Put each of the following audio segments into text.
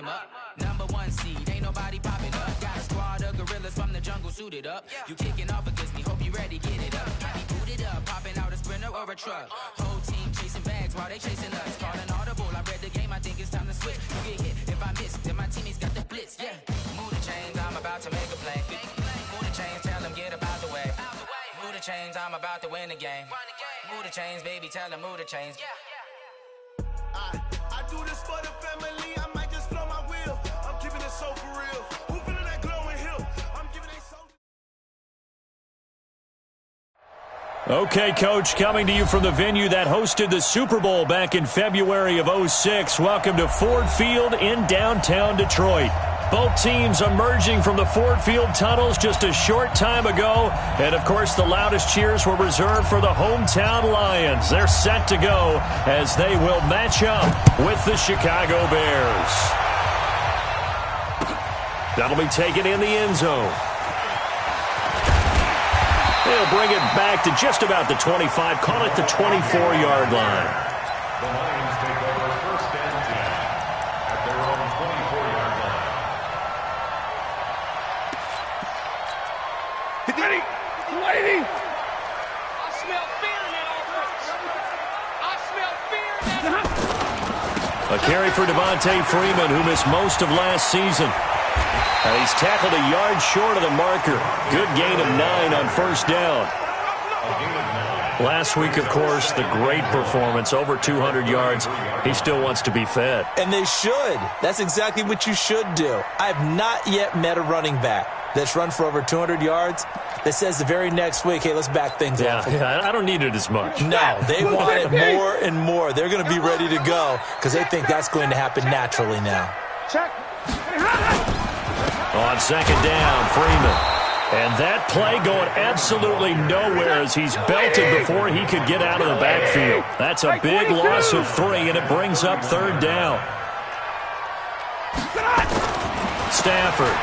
came up. Number one seed, ain't nobody popping up. Got a squad of gorillas from the jungle suited up. You kicking off against me, hope you ready, get it up. I be booted up, popping out a Sprinter or a truck. Whole team chasing bags while they chasing us. Calling audible, I read the game, I think it's time to switch. You get hit if I miss, then my teammates got the blitz, yeah. Move the chains, I'm about to make a play. Move the chains, tell them get about the way. Move the chains, I'm about to win the game. Move the chains, baby, tell them move the chains. I do this for the family, I might just blow my wheel. I'm keeping it so for real. Who feeling that glowing hill? I'm giving it so. Okay, Coach, coming to you from the venue that hosted the Super Bowl back in February of '06. Welcome to Ford Field in downtown Detroit. Both teams emerging from the Ford Field tunnels just a short time ago. And, of course, the loudest cheers were reserved for the hometown Lions. They're set to go as they will match up with the Chicago Bears. That'll be taken in the end zone. They'll bring it back to just about the 25, call it the 24-yard line. The Lions take over first and 10 at their own 24-yard line. Ready? I smell fear in that offense. I smell fear in that offense. A carry for Devontae Freeman, who missed most of last season. And he's tackled a yard short of the marker. Good gain of 9 on first down. Last week, of course, the great performance, over 200 yards. He still wants to be fed. And they should. That's exactly what you should do. I have not yet met a running back that's run for over 200 yards that says the very next week, hey, let's back things up. Yeah, I don't need it as much. No, they want it more and more. They're going to be ready to go because they think that's going to happen naturally now. Check. On second down, Freeman. And that play going absolutely nowhere as he's belted before he could get out of the backfield. That's a big loss of 3, and it brings up third down. Stafford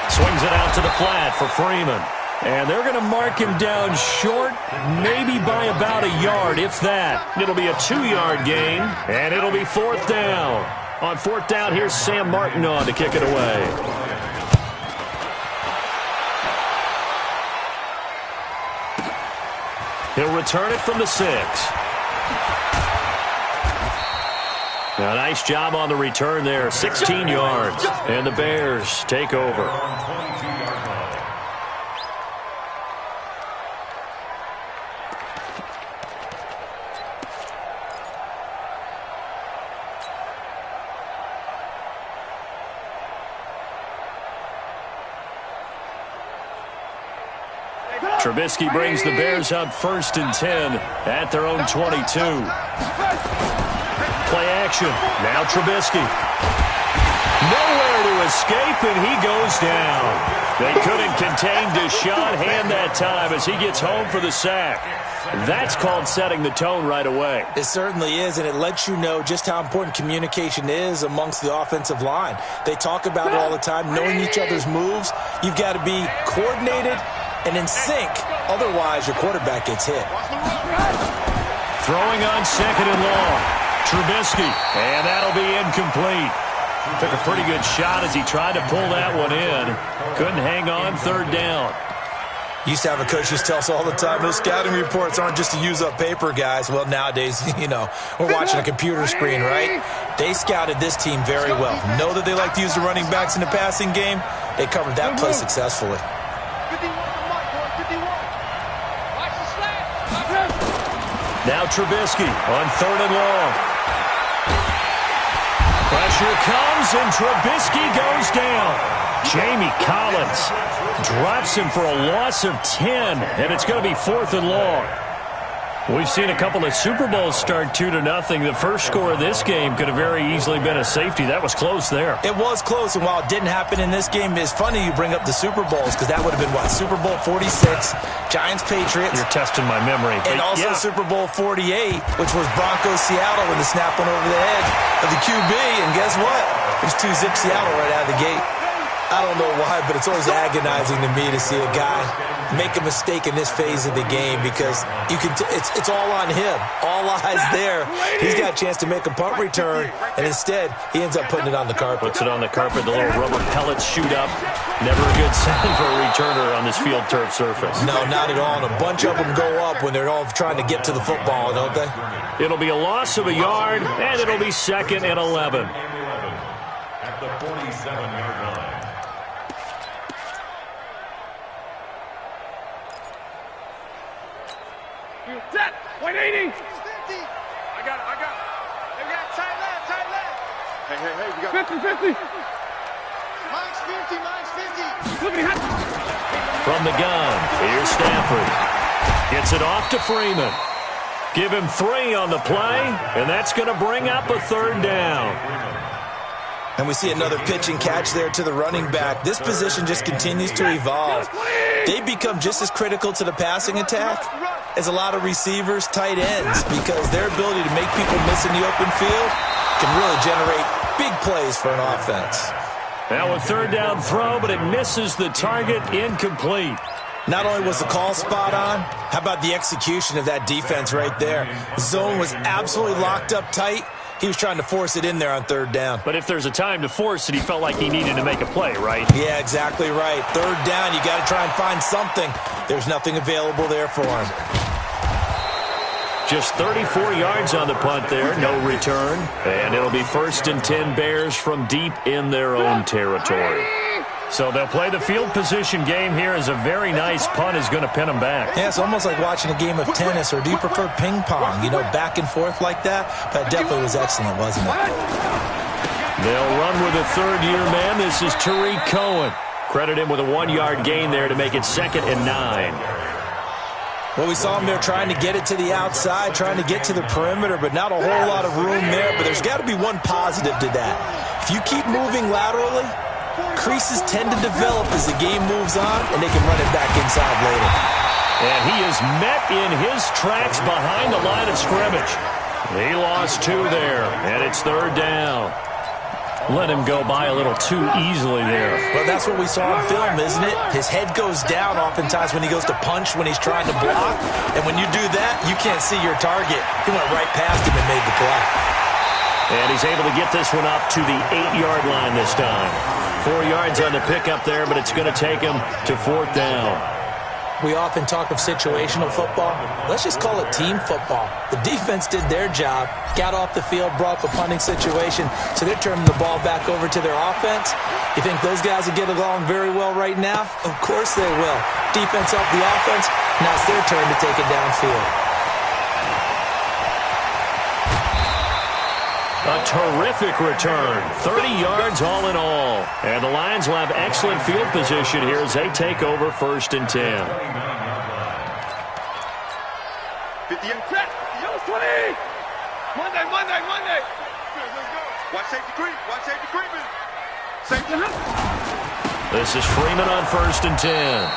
swings it out to the flat for Freeman. And they're going to mark him down short, maybe by about a yard, if that. It'll be a 2-yard gain, and it'll be fourth down. On fourth down, here's Sam Martin on to kick it away. He'll return it from the 6. Now, nice job on the return there, 16 yards. And the Bears take over. Trubisky brings the Bears up first and 10 at their own 22. Play action. Now Trubisky. Nowhere to escape, and he goes down. They couldn't contain Deshaun Hand that time as he gets home for the sack. That's called setting the tone right away. It certainly is, and it lets you know just how important communication is amongst the offensive line. They talk about it all the time, knowing each other's moves. You've got to be coordinated and in sync. Otherwise, your quarterback gets hit. Throwing on second and long. Trubisky, and that'll be incomplete. Took a pretty good shot as he tried to pull that one in. Couldn't hang on third down. Used to have a coach just tell us all the time, those scouting reports aren't just to use up paper, guys. Well, nowadays, we're watching a computer screen, right? They scouted this team very well. Know that they like to use the running backs in the passing game. They covered that play successfully. Now Trubisky on third and long. Pressure comes, and Trubisky goes down. Jamie Collins drops him for a loss of 10, and it's going to be fourth and long. We've seen a couple of Super Bowls start 2-0. The first score of this game could have very easily been a safety. That was close there. It was close, and while it didn't happen in this game, it's funny you bring up the Super Bowls because that would have been, Super Bowl 46, Giants-Patriots. You're testing my memory. And also Super Bowl 48, which was Broncos-Seattle when the snap went over the head of the QB, and guess what? It was 2-zip Seattle right out of the gate. I don't know why, but it's always agonizing to me to see a guy make a mistake in this phase of the game because you can. It's all on him. All eyes there. He's got a chance to make a punt return, and instead he ends up putting it on the carpet. Puts it on the carpet. The little rubber pellets shoot up. Never a good sign for a returner on this field turf surface. No, not at all. And a bunch of them go up when they're all trying to get to the football, don't they? It'll be a loss of a yard, and it'll be 2nd and 11. At the 47-yard line. Set. 180. 50. I got it. Hey, we got tight left. Hey, we got 50, 50. Mine's 50. Look at From the gun, here's Stafford. Gets it off to Freeman. Give him 3 on the play, and that's going to bring up a 3rd down. And we see another pitch and catch there to the running back. This position just continues to evolve. They become just as critical to the passing attack as a lot of receivers, tight ends, because their ability to make people miss in the open field can really generate big plays for an offense. Now a 3rd down throw, but it misses the target, incomplete. Not only was the call spot on, how about the execution of that defense right there? Zone was absolutely locked up tight. He was trying to force it in there on 3rd down. But if there's a time to force it, he felt like he needed to make a play, right? Yeah, exactly right. 3rd down, you got to try and find something. There's nothing available there for him. Just 34 yards on the punt there, no return. And it'll be 1st and 10 Bears from deep in their own territory. So they'll play the field position game here as a very nice punt is going to pin them back. Yeah, it's almost like watching a game of tennis, or do you prefer ping pong? You know, back and forth like that? That definitely was excellent, wasn't it? They'll run with a 3rd-year man. This is Tariq Cohen. Credit him with a 1-yard gain there to make it 2nd and 9. Well, we saw him there trying to get it to the outside, trying to get to the perimeter, but not a whole lot of room there. But there's got to be one positive to that. If you keep moving laterally, creases tend to develop as the game moves on, and they can run it back inside later. And he is met in his tracks behind the line of scrimmage. He lost 2 there, and it's 3rd down. Let him go by a little too easily there. Well, that's what we saw in film, isn't it? His head goes down oftentimes when he goes to punch, when he's trying to block. And when you do that, you can't see your target. He went right past him and made the play. And he's able to get this one up to the 8-yard line this time. 4 yards on the pickup there, but it's going to take him to 4th down. We often talk of situational football. Let's just call it team football. The defense did their job, got off the field, brought up a punting situation, so they're turning the ball back over to their offense. You think those guys will get along very well right now? Of course they will. Defense off the offense, now it's their turn to take it downfield. A terrific return, 30 yards all in all. And the Lions will have excellent field position here as they take over 1st and 10. 50 and 20. Monday. Watch safety creep. Safety. This is Freeman on 1st and 10.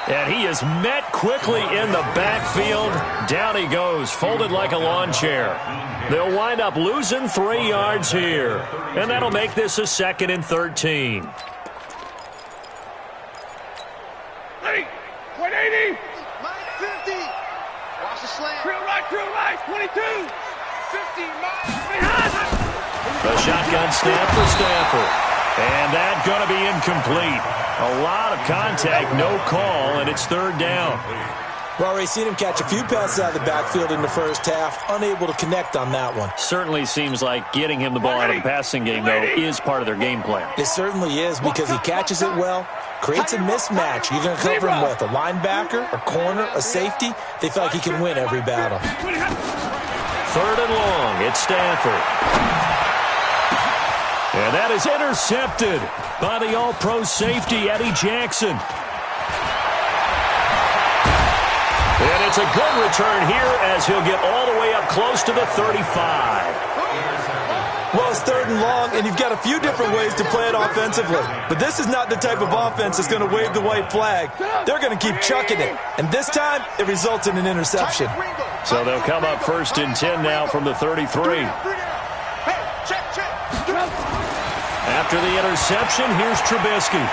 And he is met quickly in the backfield. Down he goes, folded like a lawn chair. They'll wind up losing 3 yards here. And that'll make this a 2nd and 13. 180. 180. Mine 50. Watch the slant. Drill right. 22. 50. The shotgun snap for Stafford. And that's going to be incomplete. A lot of contact, no call, and it's 3rd down. We've already seen him catch a few passes out of the backfield in the first half, unable to connect on that one. Certainly seems like getting him the ball out of the passing game, though, is part of their game plan. It certainly is, because he catches it well, creates a mismatch. You're going to cover him with a linebacker, a corner, a safety. They feel like he can win every battle. 3rd and long, it's Stafford. And that is intercepted by the all-pro safety, Eddie Jackson. And it's a good return here as he'll get all the way up close to the 35. Well, it's 3rd and long, and you've got a few different ways to play it offensively. But this is not the type of offense that's going to wave the white flag. They're going to keep chucking it. And this time, it results in an interception. So they'll come up 1st and 10 now from the 33. After the interception, here's Trubisky.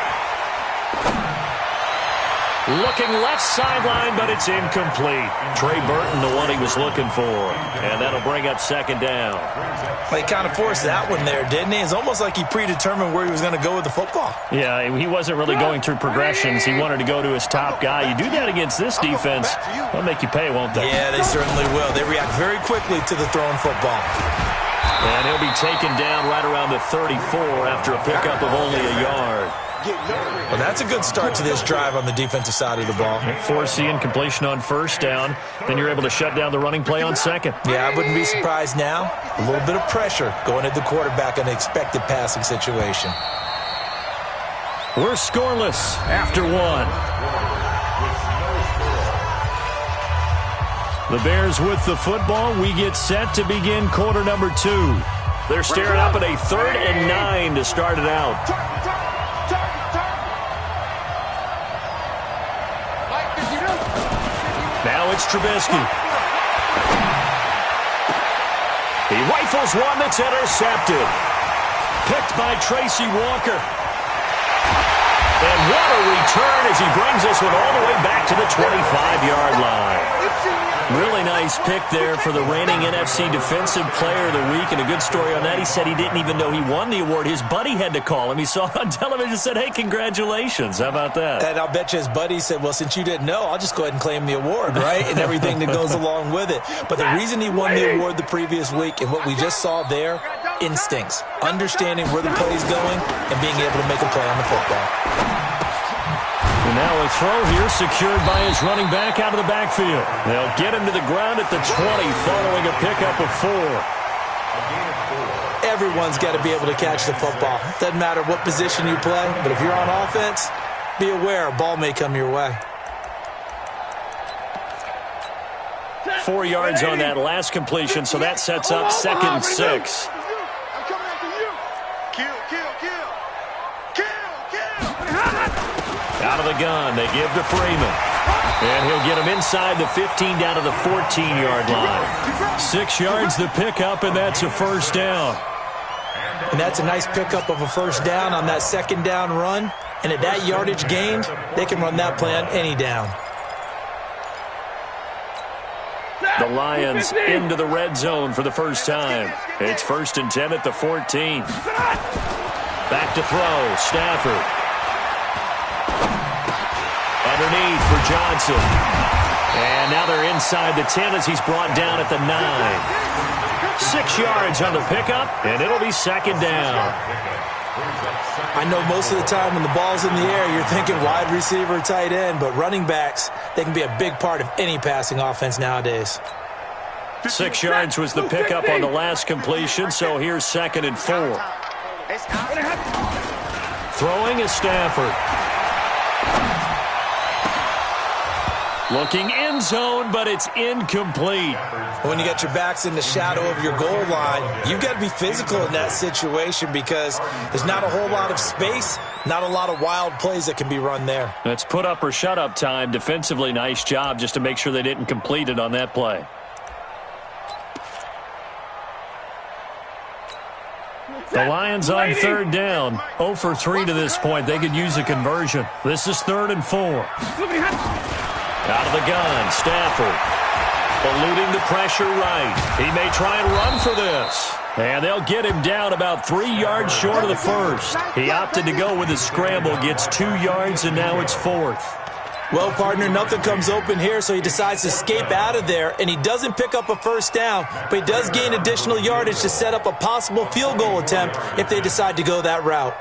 Looking left sideline, but it's incomplete. Trey Burton, the one he was looking for. And that'll bring up second down. Well, he kind of forced that one there, didn't he? It's almost like he predetermined where he was going to go with the football. Yeah, he wasn't really going through progressions. He wanted to go to his top guy. You do that against this defense, they'll make you pay, won't they? Yeah, they certainly will. They react very quickly to the thrown football. And he'll be taken down right around the 34 after a pickup of only a yard. Well, that's a good start to this drive on the defensive side of the ball. Force the incompletion on first down. Then you're able to shut down the running play on second. Yeah, I wouldn't be surprised now. A little bit of pressure going at the quarterback in an expected passing situation. We're scoreless after one. The Bears with the football. We get set to begin quarter number 2. They're staring up at a 3rd and 9 to start it out. Now it's Trubisky. He rifles one that's intercepted. Picked by Tracy Walker. And what a return as he brings this one all the way back to the 25-yard line. Really nice pick there for the reigning NFC Defensive Player of the Week. And a good story on that, he said he didn't even know he won the award. His buddy had to call him. He saw it on television and said, hey, congratulations. How about that? And I'll bet you his buddy said, well, since you didn't know, I'll just go ahead and claim the award, right? And everything that goes along with it. But the reason he won the award the previous week and what we just saw there, instincts, understanding where the play is going and being able to make a play on the football. And now a throw here secured by his running back out of the backfield. They'll get him to the ground at the 20 following a pickup of 4. Everyone's got to be able to catch the football. Doesn't matter what position you play, but if you're on offense, be aware a ball may come your way. 4 yards on that last completion, so that sets up 2nd and 6. Out of the gun, they give to Freeman. And he'll get him inside the 15 down to the 14-yard line. 6 yards the pickup, and that's a first down. And that's a nice pickup of a first down on that second down run. And at that yardage gained, they can run that play on any down. The Lions into the red zone for the first time. It's 1st and 10 at the 14. Back to throw, Stafford. Underneath for Johnson. And now they're inside the 10 as he's brought down at the 9. 6 yards on the pickup, and it'll be 2nd down. I know most of the time when the ball's in the air, you're thinking wide receiver, tight end, but running backs, they can be a big part of any passing offense nowadays. 6 yards was the pickup on the last completion, so here's 2nd and 4. Throwing is Stafford. Looking end zone, but it's incomplete. When you got your backs in the shadow of your goal line, you've got to be physical in that situation because there's not a whole lot of space, not a lot of wild plays that can be run there. That's put up or shut up time. Defensively, nice job just to make sure they didn't complete it on that play. The Lions on 3rd down. 0 for 3 to this point. They could use a conversion. This is 3rd and 4. Out of the gun, Stafford. Eluding the pressure right. He may try and run for this. And they'll get him down about 3 yards short of the first. He opted to go with a scramble, gets 2 yards, and now it's 4th. Well, partner, nothing comes open here, so he decides to escape out of there, and he doesn't pick up a first down, but he does gain additional yardage to set up a possible field goal attempt if they decide to go that route.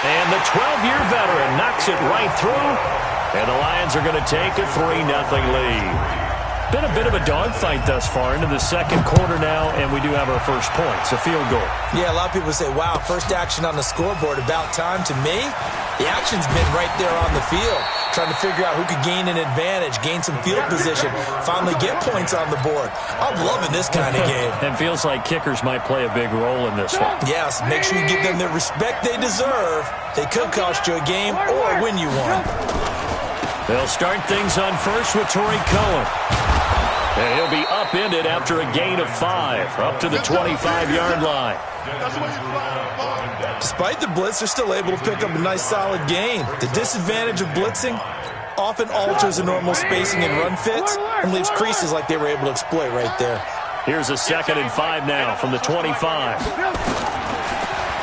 And the 12-year veteran knocks it right through, and the Lions are going to take a 3-0 lead. Been a bit of a dogfight thus far into the second quarter now, and we do have our first points, a field goal. Yeah, a lot of people say, wow, first action on the scoreboard, about time. To me, the action's been right there on the field, trying to figure out who could gain an advantage, gain some field position, finally get points on the board. I'm loving this kind of game. And feels like kickers might play a big role in this one. Yes, make sure you give them the respect they deserve. They could cost you a game or win you one. They'll start things on first with Torrey Cohen. And he'll be upended after a gain of 5, up to the 25-yard line. Despite the blitz, they're still able to pick up a nice, solid gain. The disadvantage of blitzing often alters the normal spacing and run fits and leaves creases like they were able to exploit right there. Here's a 2nd and 5 now from the 25.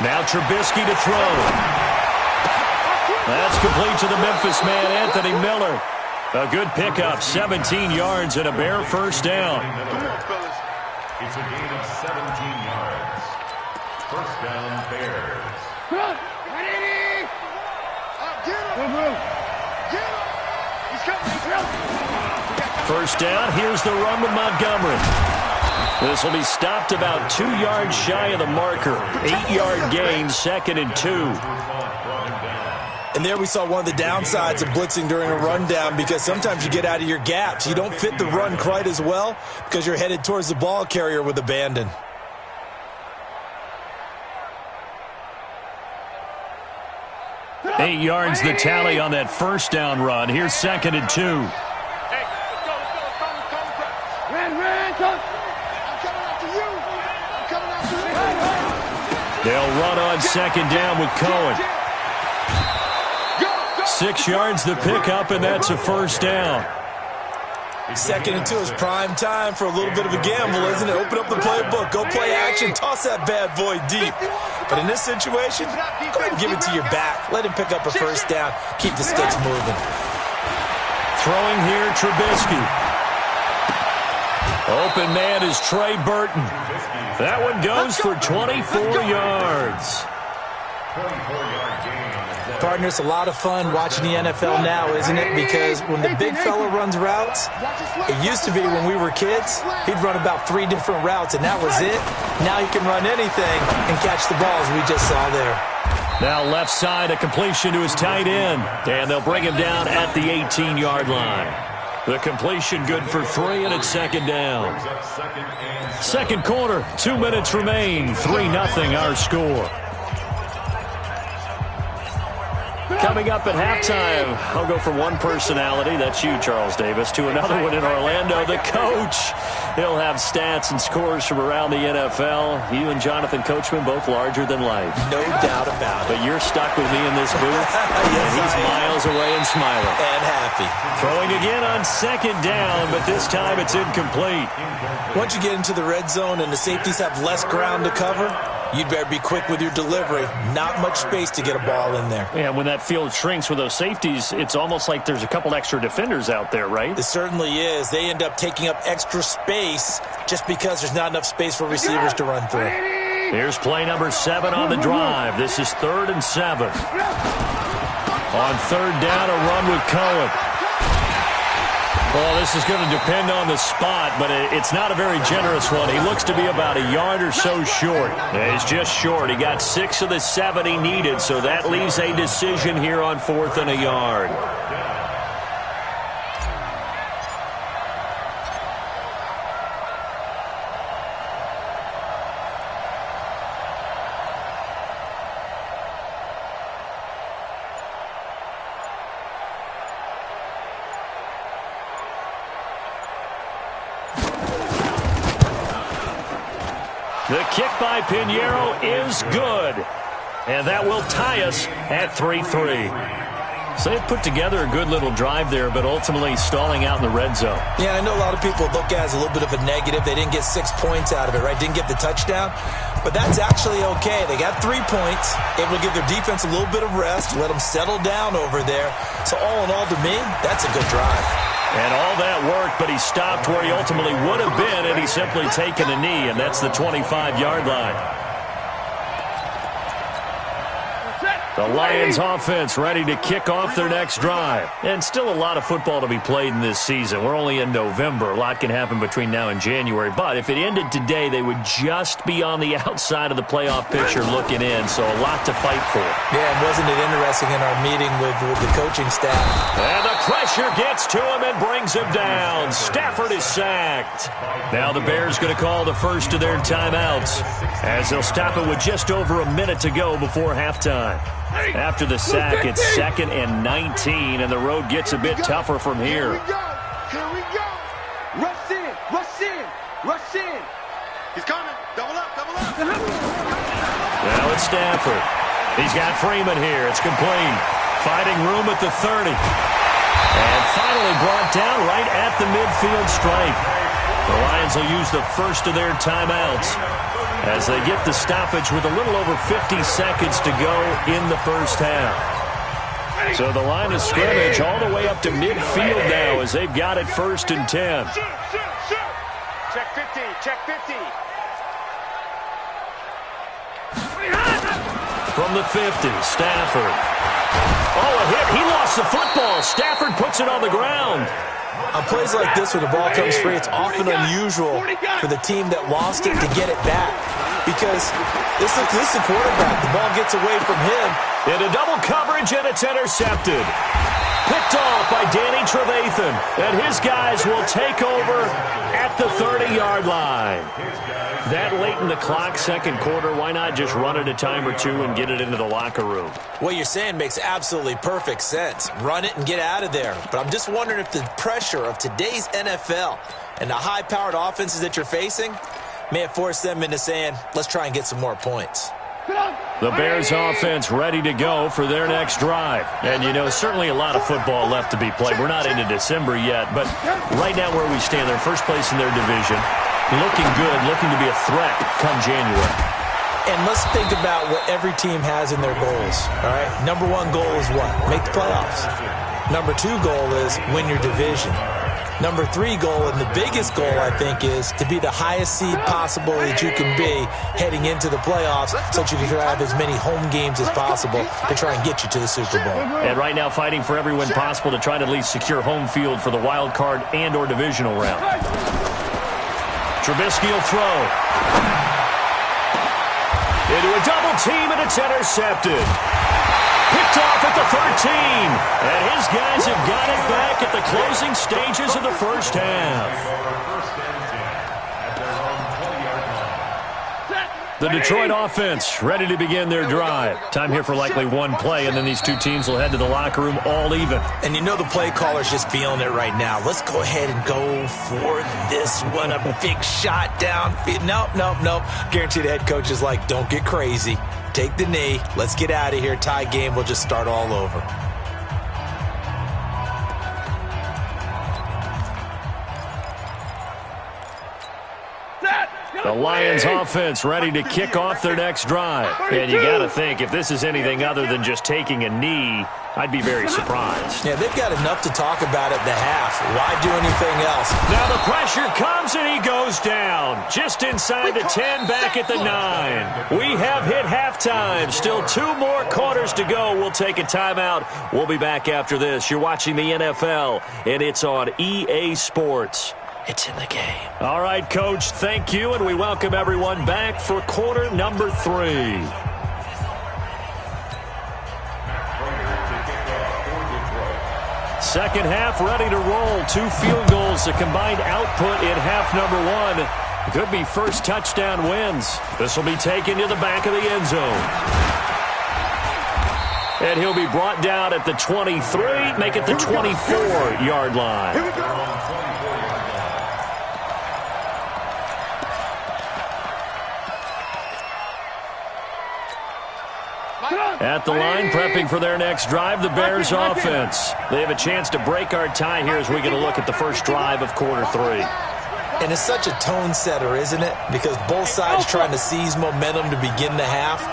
Now Trubisky to throw. That's complete to the Memphis man, Anthony Miller. A good pickup, 17 yards and a bare first down. It's a gain of 17 yards. First down, Bears. First down, here's the run with Montgomery. This will be stopped about 2 yards shy of the marker. 8-yard gain, 2nd and 2. And there we saw one of the downsides of blitzing during a rundown, because sometimes you get out of your gaps. You don't fit the run quite as well because you're headed towards the ball carrier with abandon. Eight yards the tally on that first down run. Here's 2nd and 2. Hey, let's go. Ran, come. I'm coming after you. They'll run on 2nd down with Cohen. 6 yards the pickup, and that's a first down. 2nd and 2 is prime time for a little bit of a gamble, isn't it? Open up the playbook, go play action, toss that bad boy deep. But in this situation, go ahead and give it to your back. Let him pick up a first down. Keep the sticks moving. Throwing here, Trubisky. Open man is Trey Burton. That one goes for 24 yards. 24-yard gain. Partner, it's a lot of fun watching the NFL now, isn't it? Because when the big fella runs routes, it used to be when we were kids, he'd run about 3 different routes, and that was it. Now he can run anything and catch the balls we just saw there. Now left side, a completion to his tight end, and they'll bring him down at the 18-yard line. The completion good for 3, and it's 2nd down. Second quarter, 2 minutes remain, 3-0 our score. Coming up at halftime, I'll go from one personality, that's you, Charles Davis, to another one in Orlando, the coach. He'll have stats and scores from around the NFL. You and Jonathan Coachman, both larger than life. No doubt about it. But you're stuck with me in this booth, Yes, and he's I am. miles away and smiling. And happy. Throwing again on 2nd down, but this time it's incomplete. Once you get into the red zone and the safeties have less ground to cover, you'd better be quick with your delivery. Not much space to get a ball in there. Yeah, when that field shrinks with those safeties, it's almost like there's a couple extra defenders out there, right? It certainly is. They end up taking up extra space just because there's not enough space for receivers to run through. Here's play number 7 on the drive. This is 3rd and 7. On 3rd down, a run with Cohen. Well, this is going to depend on the spot, but it's not a very generous one. He looks to be about a yard or so short. He's just short. He got 6 of the 7 he needed, so that leaves a decision here on 4th and a yard. The kick by Pinheiro is good. And that will tie us at 3-3. So they put together a good little drive there, but ultimately stalling out in the red zone. Yeah, I know a lot of people look at it as a little bit of a negative. They didn't get 6 points out of it, right? Didn't get the touchdown. But that's actually okay. They got 3 points, able to give their defense a little bit of rest, let them settle down over there. So all in all, to me, that's a good drive. And all that worked, but he stopped where he ultimately would have been, and he's simply taken a knee, and that's the 25-yard line. The Lions offense ready to kick off their next drive. And still a lot of football to be played in this season. We're only in November. A lot can happen between now and January. But if it ended today, they would just be on the outside of the playoff picture looking in. So a lot to fight for. Yeah, and wasn't it interesting in our meeting with the coaching staff? And the pressure gets to him and brings him down. Stafford is sacked. Now the Bears going to call the first of their timeouts, as they'll stop it with just over a minute to go before halftime. After the sack, it's 2nd and 19, and the road gets a bit tougher from here. Here we go. Rush in. Rush in. Rush in. He's coming. Double up. Double up. Now it's Stafford. He's got Freeman here. It's complete. Fighting room at the 30. And finally brought down right at the midfield stripe. The Lions will use the first of their timeouts as they get the stoppage with a little over 50 seconds to go in the first half. So the line of scrimmage all the way up to midfield now as they've got it 1st and 10. Check 50. Check 50. From the 50, Stafford. Oh, a hit. He lost the football. Stafford puts it on the ground. On plays like this where the ball comes free, it's often unusual for the team that lost it to get it back. Because this is the quarterback. The ball gets away from him. Into double coverage, and it's intercepted. Picked off by Danny Trevathan. And his guys will take over at the 30-yard line. That late in the clock, second quarter, why not just run it a time or two and get it into the locker room? What you're saying makes absolutely perfect sense. Run it and get out of there. But I'm just wondering if the pressure of today's NFL and the high-powered offenses that you're facing may have forced them into saying, let's try and get some more points. The Bears offense ready to go for their next drive. And, you know, certainly a lot of football left to be played. We're not into December yet, but right now where we stand, they're first place in their division. Looking good, looking to be a threat come January. And let's think about what every team has in their goals, all right? Number one goal is what? Make the playoffs. Number two goal is win your division. Number three goal, and the biggest goal, I think, is to be the highest seed possible that you can be heading into the playoffs so that you can have as many home games as possible to try and get you to the Super Bowl. And right now fighting for every win possible to try to at least secure home field for the wild card and or divisional round. Trubisky will throw. Into a double team, and it's intercepted. Picked off at the 13. And his guys have got it back at the closing stages of the first half. The Detroit offense ready to begin their drive. Time here for likely one play, and then these two teams will head to the locker room all even. And you know the play caller's just feeling it right now. Let's go ahead and go for this one. A big shot downfield. Nope. Guaranteed the head coach is like, don't get crazy. Take the knee. Let's get out of here. Tie game. We'll just start all over. The Lions offense ready to kick off their next drive. And you got to think, if this is anything other than just taking a knee, I'd be very surprised. Yeah, they've got enough to talk about at the half. Why do anything else? Now the pressure comes and he goes down. Just inside the 10, back at the 9. We have hit halftime. Still 2 more quarters to go. We'll take a timeout. We'll be back after this. You're watching the NFL, and it's on EA Sports. It's in the game. All right, Coach, thank you, and we welcome everyone back for quarter number 3. Second half ready to roll. 2 field goals, a combined output in half number 1. Could be first touchdown wins. This will be taken to the back of the end zone. And he'll be brought down at the 23, make it the 24-yard line. Here we go. At the line, prepping for their next drive, the Bears offense. They have a chance to break our tie here as we get a look at the first drive of quarter 3. And it's such a tone setter, isn't it? Because both sides trying to seize momentum to begin the half.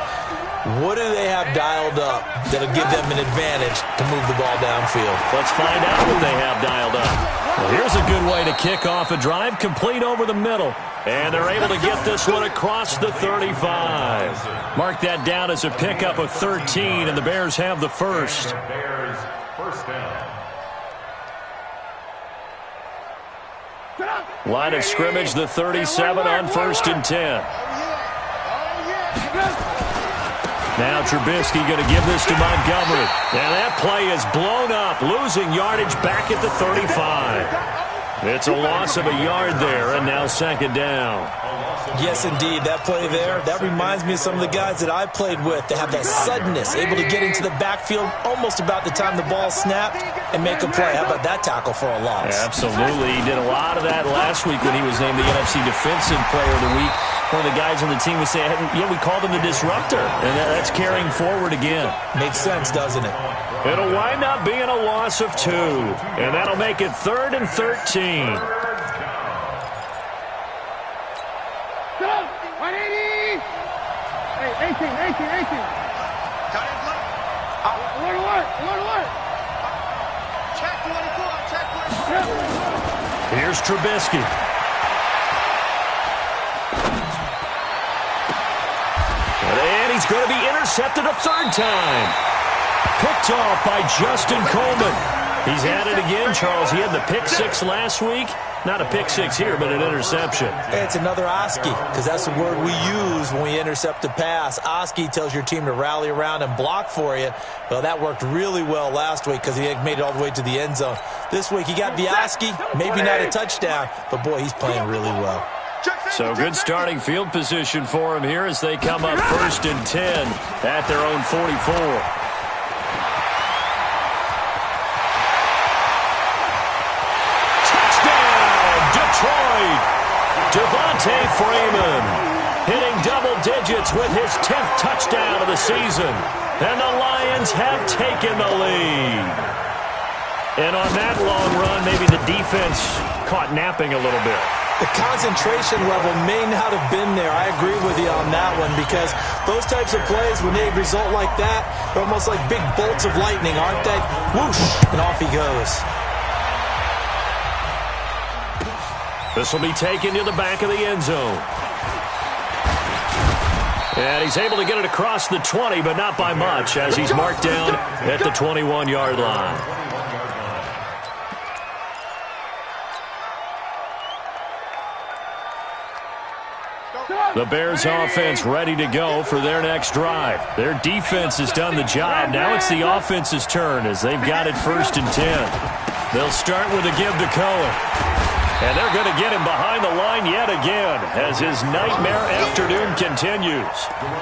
What do they have dialed up that'll give them an advantage to move the ball downfield? Let's find out what they have dialed up. Well, here's a good way to kick off a drive, complete over the middle. And they're able to get this one across the 35. Mark that down as a pickup of 13, and the Bears have the first. Bears first down. Line of scrimmage, the 37 on 1st and 10. Now Trubisky going to give this to Montgomery. And that play is blown up, losing yardage back at the 35. It's a loss of a yard there, and now second down. Yes, indeed. That play there, that reminds me of some of the guys that I played with that have that suddenness, able to get into the backfield almost about the time the ball snapped and make a play. How about that tackle for a loss? Absolutely. He did a lot of that last week when he was named the NFC Defensive Player of the Week. One of the guys on the team would say, yeah, we called him the disruptor, and that's carrying forward again. Makes sense, doesn't it? It'll wind up being a loss of 2, and that'll make it 3rd and 13. 180! Hey, 18. Alert. Check 24. Here's Trubisky. And he's going to be intercepted a 3rd time. Picked off by Justin Coleman. He's had it again, Charles. He had the pick 6 last week. Not a pick 6 here, but an interception. It's another Oski, because that's the word we use when we intercept a pass. Oski tells your team to rally around and block for you. Well, that worked really well last week because he had made it all the way to the end zone. This week he got the Oski, maybe not a touchdown, but boy, he's playing really well. So good starting field position for him here as they come up 1st and 10 at their own 44. Devontae Freeman hitting double digits with his 10th touchdown of the season. And the Lions have taken the lead. And on that long run, maybe the defense caught napping a little bit. The concentration level may not have been there. I agree with you on that one because those types of plays, when they result like that, they're almost like big bolts of lightning, aren't they? Whoosh, and off he goes. This will be taken to the back of the end zone. And he's able to get it across the 20, but not by much, as he's marked down at the 21-yard line. The Bears offense ready to go for their next drive. Their defense has done the job. Now it's the offense's turn as they've got it 1st and 10. They'll start with a give to Cohen. And they're going to get him behind the line yet again as his nightmare afternoon continues.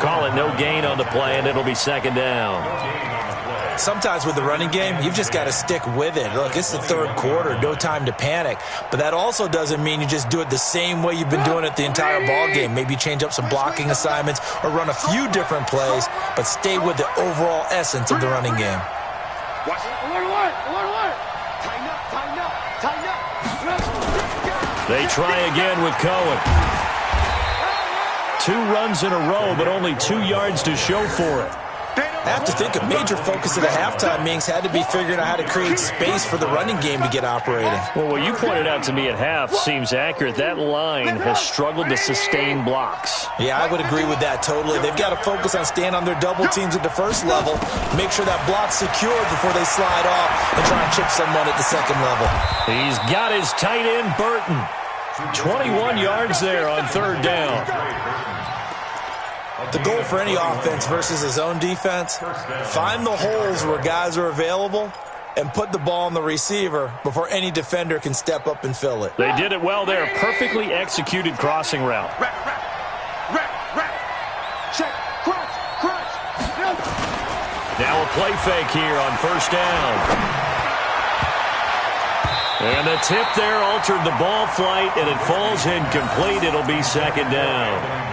Call it no gain on the play, and it'll be 2nd down. Sometimes with the running game, you've just got to stick with it. Look, it's the 3rd quarter, no time to panic. But that also doesn't mean you just do it the same way you've been doing it the entire ball game. Maybe change up some blocking assignments or run a few different plays, but stay with the overall essence of the running game. Alert. Tighten up. They try again with Cohen. 2 runs in a row, but only 2 yards to show for it. I have to think a major focus of the halftime meetings had to be figuring out how to create space for the running game to get operating. Well, what you pointed out to me at half seems accurate. That line has struggled to sustain blocks. Yeah, I would agree with that totally. They've got to focus on staying on their double teams at the first level, make sure that block's secured before they slide off and try and chip someone at the second level. He's got his tight end, Burton. 21 yards there on 3rd down. The goal for any offense versus his own defense, find the holes where guys are available and put the ball on the receiver before any defender can step up and fill it. They did it well there. Perfectly executed crossing route. Check, crunch. Now a play fake here on 1st down. And the tip there altered the ball flight, and it falls incomplete. It'll be 2nd down.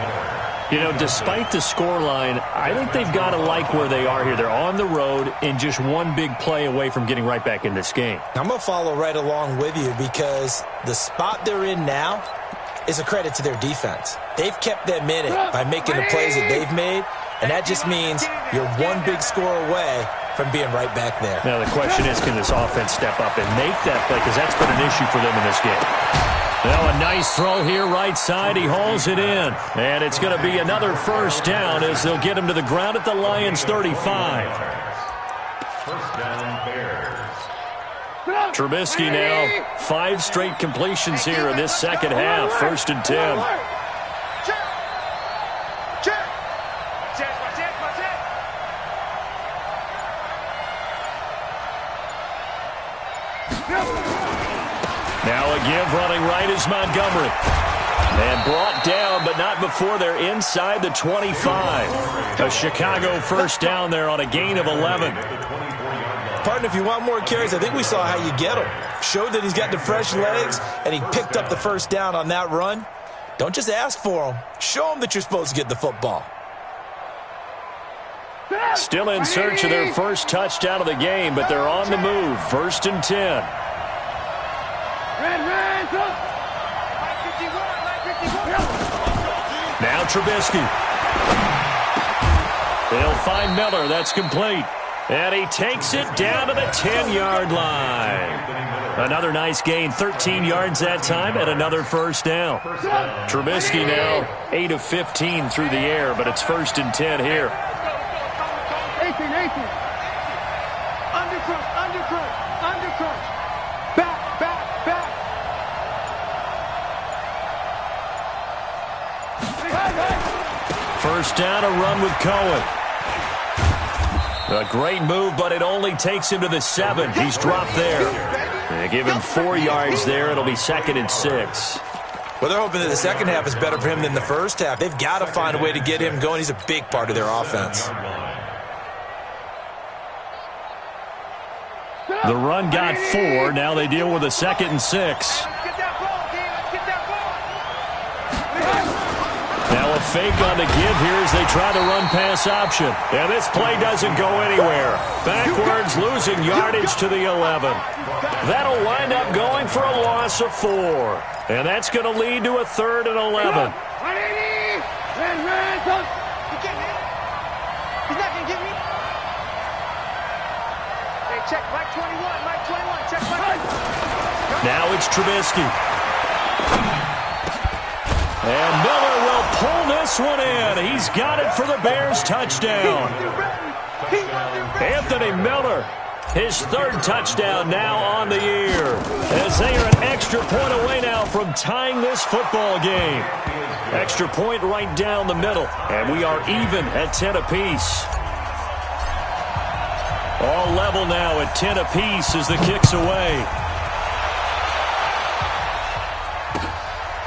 You know, despite the scoreline, I think they've got to like where they are here. They're on the road and just one big play away from getting right back in this game. I'm going to follow right along with you because the spot they're in now is a credit to their defense. They've kept them in it by making the plays that they've made, and that just means you're one big score away from being right back there. Now, the question is, can this offense step up and make that play? Because that's been an issue for them in this game. Now a nice throw here right side. He hauls it in. And it's going to be another 1st down as they'll get him to the ground at the Lions' 35. 1st down, Bears. Trubisky now 5 straight completions here in this 2nd half. 1st and 10. Now a give running right is Montgomery. And brought down, but not before they're inside the 25. A Chicago first down there on a gain of 11. Partner, if you want more carries, I think we saw how you get them. Showed that he's got the fresh legs, and he picked up the first down on that run. Don't just ask for them. Show them that you're supposed to get the football. Still in search of their first touchdown of the game, but they're on the move. 1st and 10. Now Trubisky. They'll find Miller. That's complete. And he takes it down to the 10-yard line. Another nice gain, 13 yards that time, and another first down. Trubisky now 8 of 15 through the air, but it's 1st and 10 here. 18. Undercrunch. Back. First down, a run with Cohen. A great move, but it only takes him to the 7. He's dropped there. They give him 4 yards there. It'll be 2nd and 6. Well, they're hoping that the second half is better for him than the first half. They've got to find a way to get him going. He's a big part of their offense. The run got 4. Now they deal with a 2nd and 6. Now a fake on the give here as they try to run pass option. And this play doesn't go anywhere. Backwards, losing yardage to the 11. That'll wind up going for a loss of 4. And that's going to lead to a 3rd and 11. Check Mike 21. Check Mike. Now it's Trubisky. And Miller will pull this one in. He's got it for the Bears touchdown. Anthony Miller, his 3rd touchdown now on the year. As they are an extra point away now from tying this football game. Extra point right down the middle. And we are even at 10 apiece. All level now at 10 apiece as the kick's away.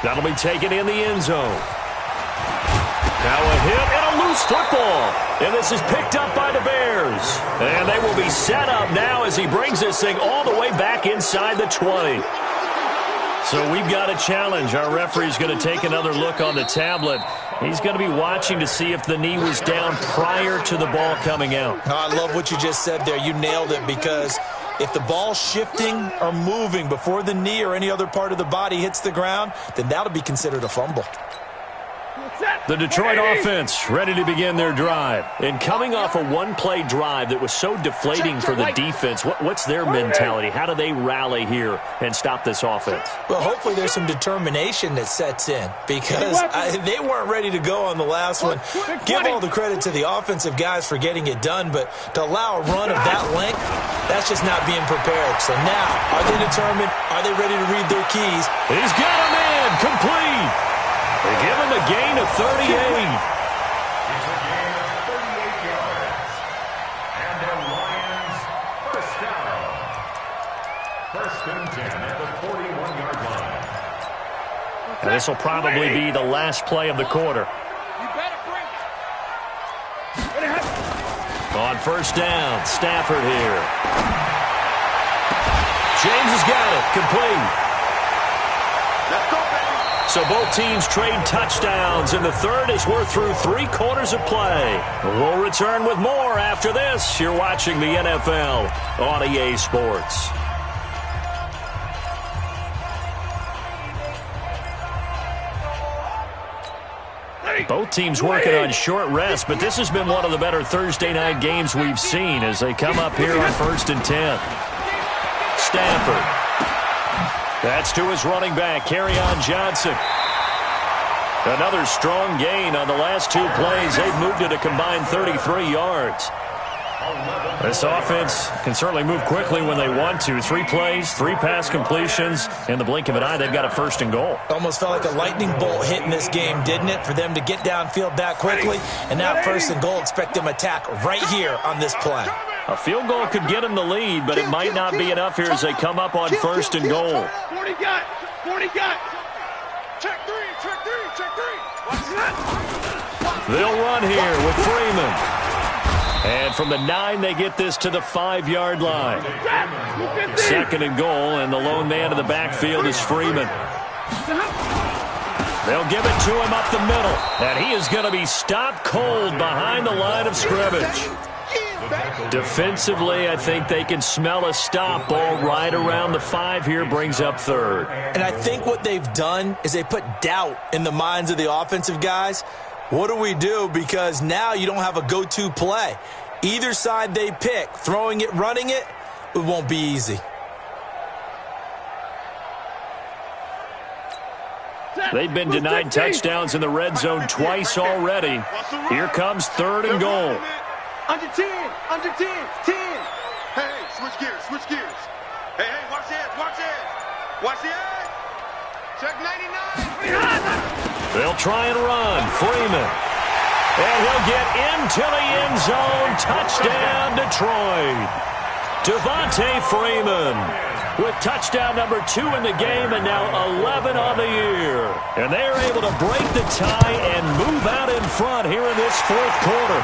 That'll be taken in the end zone. Now a hit and a loose football. And this is picked up by the Bears. And they will be set up now as he brings this thing all the way back inside the 20. So we've got a challenge. Our referee's going to take another look on the tablet. He's going to be watching to see if the knee was down prior to the ball coming out. Oh, I love what you just said there. You nailed it, because if the ball's shifting or moving before the knee or any other part of the body hits the ground, then that'll be considered a fumble. The Detroit offense ready to begin their drive. And coming off a one-play drive that was so deflating for the defense, what's their mentality? How do they rally here and stop this offense? Well, hopefully there's some determination that sets in, because they weren't ready to go on the last one. Give all the credit to the offensive guys for getting it done, but to allow a run of that length, that's just not being prepared. So now, are they determined? Are they ready to read their keys? He's got him in, complete. They give him a gain of 38. It's a gain of 38 yards. And the Lions first down. 1st and 10 at the 41-yard line. And this will probably be the last play of the quarter. You better bring it. On 1st down, Stafford here. James has got it, complete. Let's go, baby. So both teams trade touchdowns, and the 3rd is we're through 3 quarters of play. We'll return with more after this. You're watching the NFL on EA Sports. Both teams working on short rest, but this has been one of the better Thursday night games we've seen as they come up here on 1st and 10. Stafford. That's to his running back, Kerryon Johnson. Another strong gain on the last 2 plays. They've moved it a combined 33 yards. This offense can certainly move quickly when they want to. 3 plays, 3 pass completions. In the blink of an eye, they've got a 1st and goal. Almost felt like a lightning bolt hit in this game, didn't it? For them to get downfield that quickly. And now 1st and goal, expect them to attack right here on this play. A field goal could get them the lead, but it might not be enough here as they come up on first and goal. 40 got. 40 got. Check three. They'll run here with Freeman. And from the 9, they get this to the 5-yard line. Second and goal, and the lone man in the backfield is Freeman. They'll give it to him up the middle, and he is going to be stopped cold behind the line of scrimmage. Defensively, I think they can smell a stop. Ball right around the 5 here, brings up third. And I think what they've done is they put doubt in the minds of the offensive guys. What do we do? Because now you don't have a go-to play. Either side they pick, throwing it, running it, it won't be easy. They've been denied touchdowns in the red zone twice already. Here comes third and goal. Under 10, 10. Hey, switch gears. Hey, watch the edge. Watch the edge. Check 99. They'll try and run. Freeman. And he'll get into the end zone. Touchdown, Detroit. Devontae Freeman with touchdown number 2 in the game and now 11 on the year. And they're able to break the tie and move out in front here in this fourth quarter.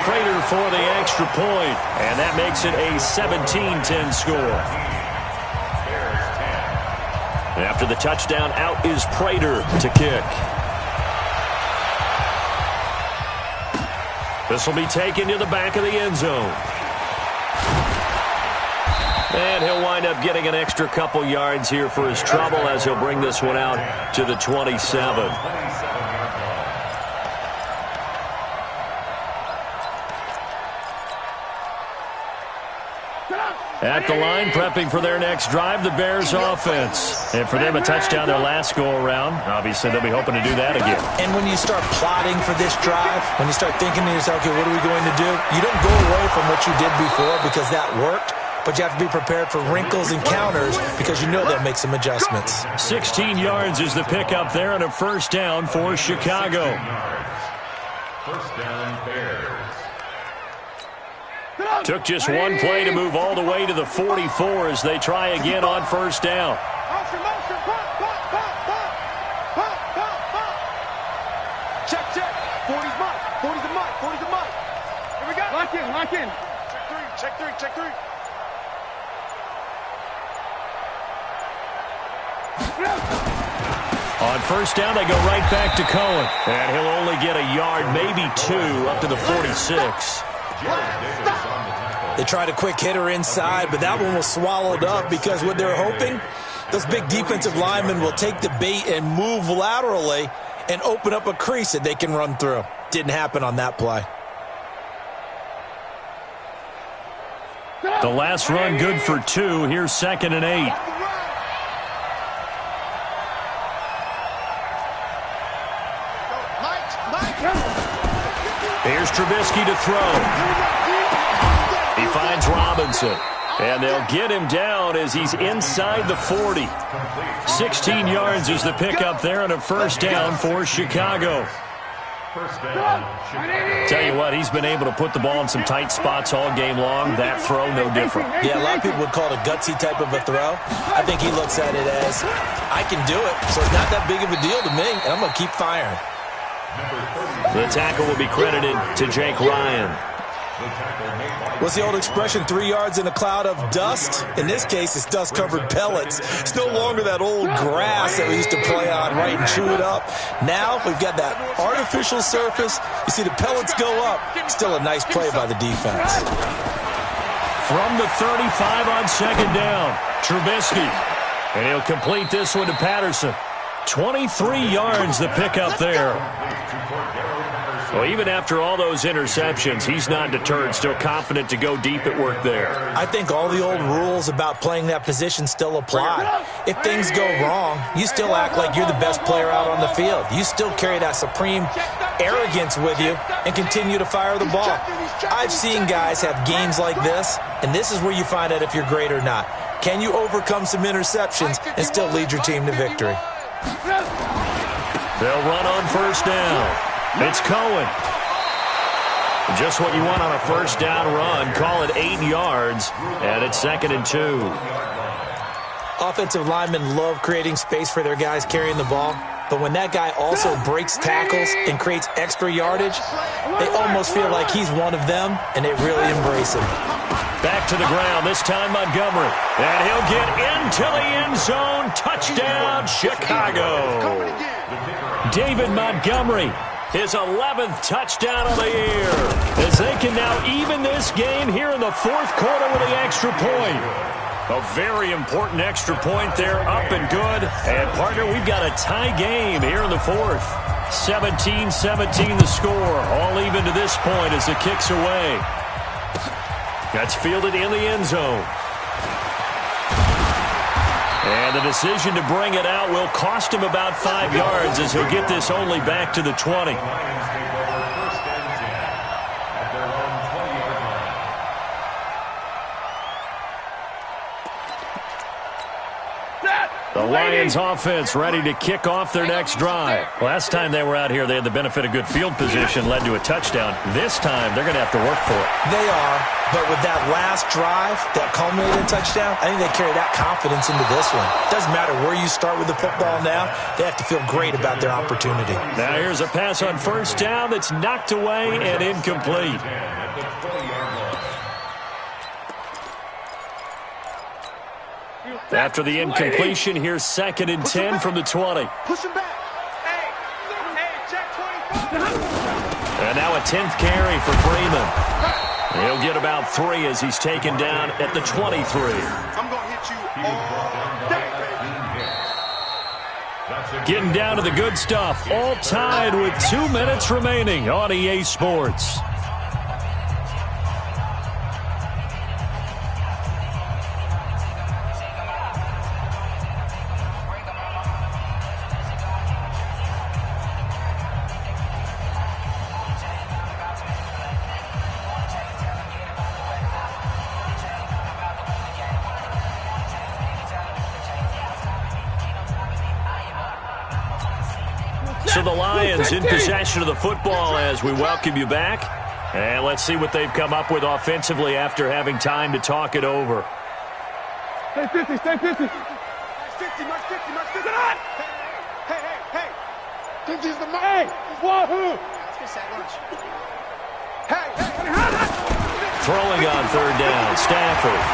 Prater for the extra point, and that makes it a 17-10 score. And after the touchdown, out is Prater to kick. This will be taken to the back of the end zone. And he'll wind up getting an extra couple yards here for his trouble as he'll bring this one out to the 27. At the line, prepping for their next drive, the Bears offense. And for them, a touchdown their last go-around. Obviously, they'll be hoping to do that again. And when you start plotting for this drive, when you start thinking to yourself, okay, what are we going to do? You don't go away from what you did before because that worked, but you have to be prepared for wrinkles and counters because you know they'll make some adjustments. 16 yards is the pickup there and a first down for Chicago. First down, Bears. Took just one play to move all the way to the 44 as they try again on first down. Motion, Check. 40's Mike. 40's a Mike. Here we go. Lock in. Check three. On first down, they go right back to Cohen. And he'll only get a yard, maybe 2, up to the 46. They tried a quick hitter inside, but that one was swallowed up because what they're hoping, those big defensive linemen will take the bait and move laterally and open up a crease that they can run through. Didn't happen on that play. The last run good for 2. Here's 2nd and 8. Here's Trubisky to throw. He finds Robinson. And they'll get him down as he's inside the 40. 16 yards is the pickup there and a first down for Chicago. First down, Chicago. Tell you what, he's been able to put the ball in some tight spots all game long. That throw, no different. Yeah, a lot of people would call it a gutsy type of a throw. I think he looks at it as, I can do it, so it's not that big of a deal to me, and I'm going to keep firing. The tackle will be credited to Jake Ryan. What's the old expression, 3 yards in a cloud of dust? In this case, it's dust-covered pellets. It's no longer that old grass that we used to play on, right, and chew it up. Now we've got that artificial surface. You see the pellets go up. Still a nice play by the defense. From the 35 on second down, Trubisky. And he'll complete this one to Patterson. 23 yards the pickup there. Well, even after all those interceptions, he's not deterred, still confident to go deep at work there. I think all the old rules about playing that position still apply. If things go wrong, you still act like you're the best player out on the field. You still carry that supreme arrogance with you and continue to fire the ball. I've seen guys have games like this, and this is where you find out if you're great or not. Can you overcome some interceptions and still lead your team to victory? They'll run on first down. It's Cohen. Just what you want on a first down run. Call it 8 yards, and it's 2nd and 2. Offensive linemen love creating space for their guys carrying the ball, but when that guy also breaks tackles and creates extra yardage, they almost feel like he's one of them, and they really embrace him. Back to the ground, this time Montgomery. And he'll get into the end zone. Touchdown, Chicago. David Montgomery, his 11th touchdown of the year, as they can now even this game here in the 4th quarter with the extra point. A very important extra point there, up and good. And, partner, we've got a tie game here in the 4th. 17-17 the score, all even to this point as the kick's away. That's fielded in the end zone. And the decision to bring it out will cost him about 5 yards as he'll get this only back to the 20. The Lions offense ready to kick off their next drive. Last time they were out here, they had the benefit of good field position, led to a touchdown. This time, they're going to have to work for it. They are, but with that last drive that culminated in touchdown, I think they carry that confidence into this one. Doesn't matter where you start with the football now, they have to feel great about their opportunity. Now here's a pass on first down that's knocked away and incomplete. After the incompletion, here's 2nd and 10 from the 20. Push him back. Hey, check 25. And now a 10th carry for Freeman. He'll get about 3 as he's taken down at the 23. I'm going to hit you all day. Getting down to the good stuff. All tied with 2 minutes remaining on EA Sports. So the Lions in possession of the football as we welcome you back. And let's see what they've come up with offensively after having time to talk it over. Stay 50, stay 50. March 50, march 50, march 50. Hey. 50's the mark. Hey, wahoo. Hey. Throwing on 3rd down, Stafford.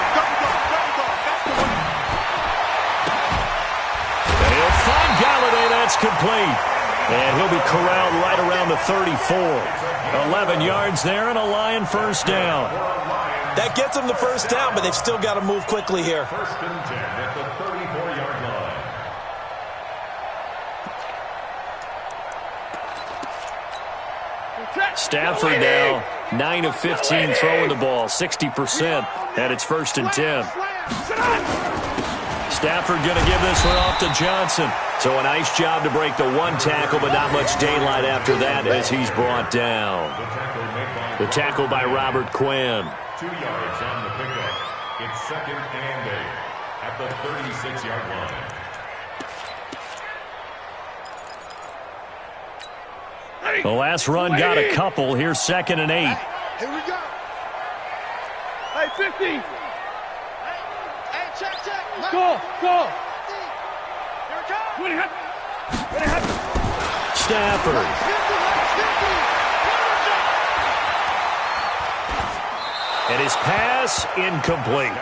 And he'll find Galladay, that's complete. And he'll be corralled right around the 34. 11 yards there and a Lion first down. That gets them the first down, but they've still got to move quickly here. 1st and 10 at the 34-yard line. Stafford now 9 of 15 throwing the ball, 60%, and it's 1st and 10. Stafford going to give this one off to Johnson. So a nice job to break the 1 tackle, but not much daylight after that as he's brought down. The tackle by Robert Quinn. 2 yards on the pickup. It's 2nd and 8 at the 36-yard line. The last run got a couple. Here's 2nd and 8. Here we go. Hey, 50. Hey, check. Go. Here it comes. Stafford. And his pass incomplete.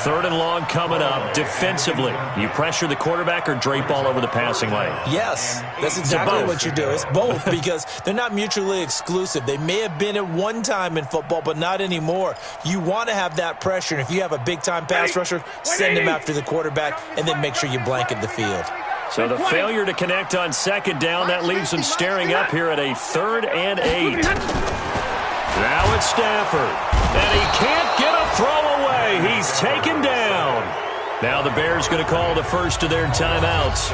3rd and long coming up defensively. You pressure the quarterback or drape all over the passing lane? Yes, that's exactly what you do. It's both because they're not mutually exclusive. They may have been at one time in football, but not anymore. You want to have that pressure. And if you have a big-time pass rusher, send him after the quarterback and then make sure you blanket the field. So the failure to connect on 2nd down, that leaves them staring up here at a 3rd and 8. Now it's Stafford. And he can't get a throw away. He's taken down. Now the Bears going to call the first of their timeouts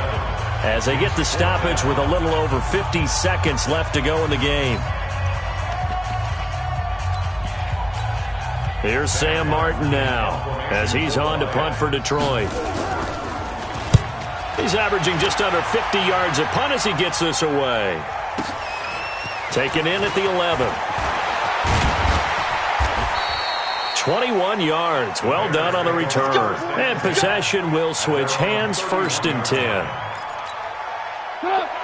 as they get the stoppage with a little over 50 seconds left to go in the game. Here's Sam Martin now as he's on to punt for Detroit. He's averaging just under 50 yards a punt as he gets this away. Taken in at the 11. 21 yards. Well done on the return. And possession will switch hands, 1st and 10.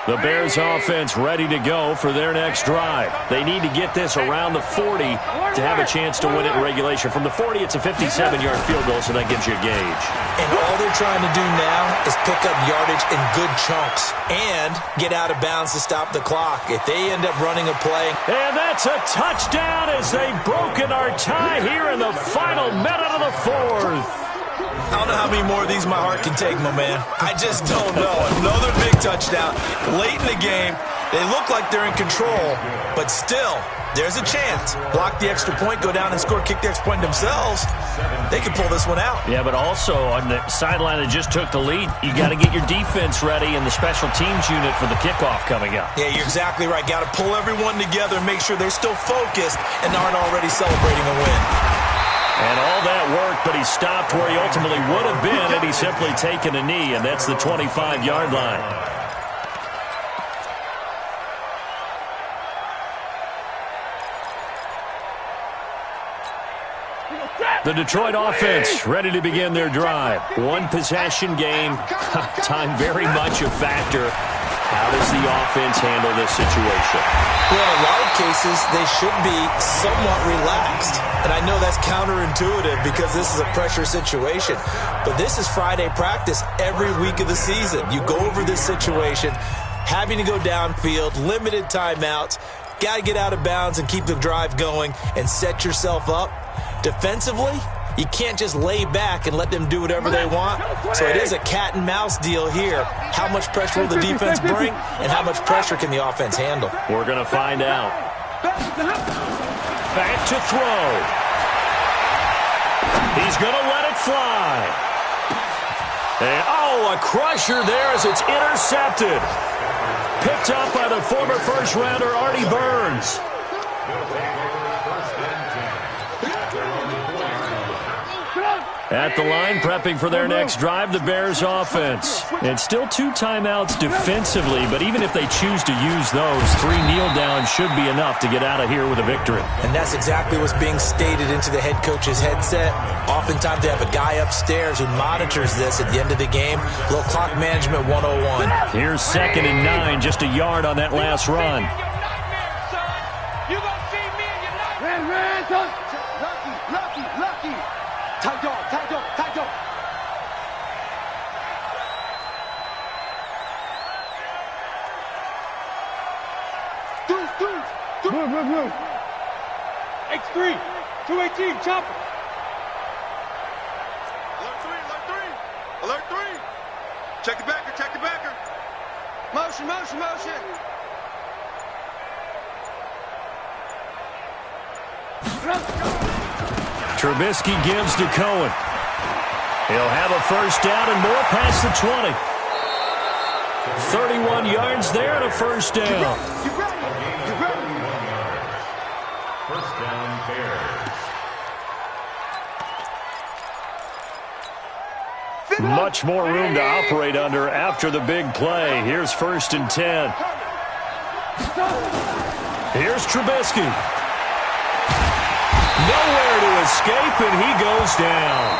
The Bears offense ready to go for their next drive. They need to get this around the 40 to have a chance to win it in regulation. From the 40, it's a 57-yard field goal, so that gives you a gauge. And all they're trying to do now is pick up yardage in good chunks and get out of bounds to stop the clock. If they end up running a play. And that's a touchdown as they've broken our tie here in the final minute of the 4th. I don't know how many more of these my heart can take, my man. I just don't know. Another big touchdown. Late in the game, they look like they're in control, but still, there's a chance. Block the extra point, go down and score, kick the extra point themselves. They can pull this one out. Yeah, but also on the sideline that just took the lead, you got to get your defense ready and the special teams unit for the kickoff coming up. Yeah, you're exactly right. Got to pull everyone together and make sure they're still focused and aren't already celebrating a win. And all that work, but he stopped where he ultimately would have been had he simply taken a knee, and that's the 25-yard line. The Detroit offense ready to begin their drive. One possession game, time very much a factor. How does the offense handle this situation? Well, in a lot of cases, they should be somewhat relaxed. And I know that's counterintuitive because this is a pressure situation. But this is Friday practice every week of the season. You go over this situation, having to go downfield, limited timeouts, got to get out of bounds and keep the drive going and set yourself up. Defensively, you can't just lay back and let them do whatever they want. So it is a cat and mouse deal here. How much pressure will the defense bring, and how much pressure can the offense handle? We're going to find out. Back to throw. He's going to let it fly. And, a crusher there as it's intercepted. Picked up by the former first-rounder Artie Burns. At the line, prepping for their next drive, the Bears offense. And still 2 timeouts defensively, but even if they choose to use those, 3 kneel downs should be enough to get out of here with a victory. And that's exactly what's being stated into the head coach's headset. Oftentimes they have a guy upstairs who monitors this at the end of the game. Little clock management 101. Here's 2nd and 9, just a yard on that last run. Lucky. Tight dog. Move. X3, 218, chopper. Alert 3. Check the backer. Motion. Trubisky gives to Cohen. He'll have a first down and more past the 20. 31 yards there and a first down. You ready? First down, Bears. Much more room to operate under after the big play. Here's 1st and 10. Here's Trubisky. Nowhere to escape, and he goes down.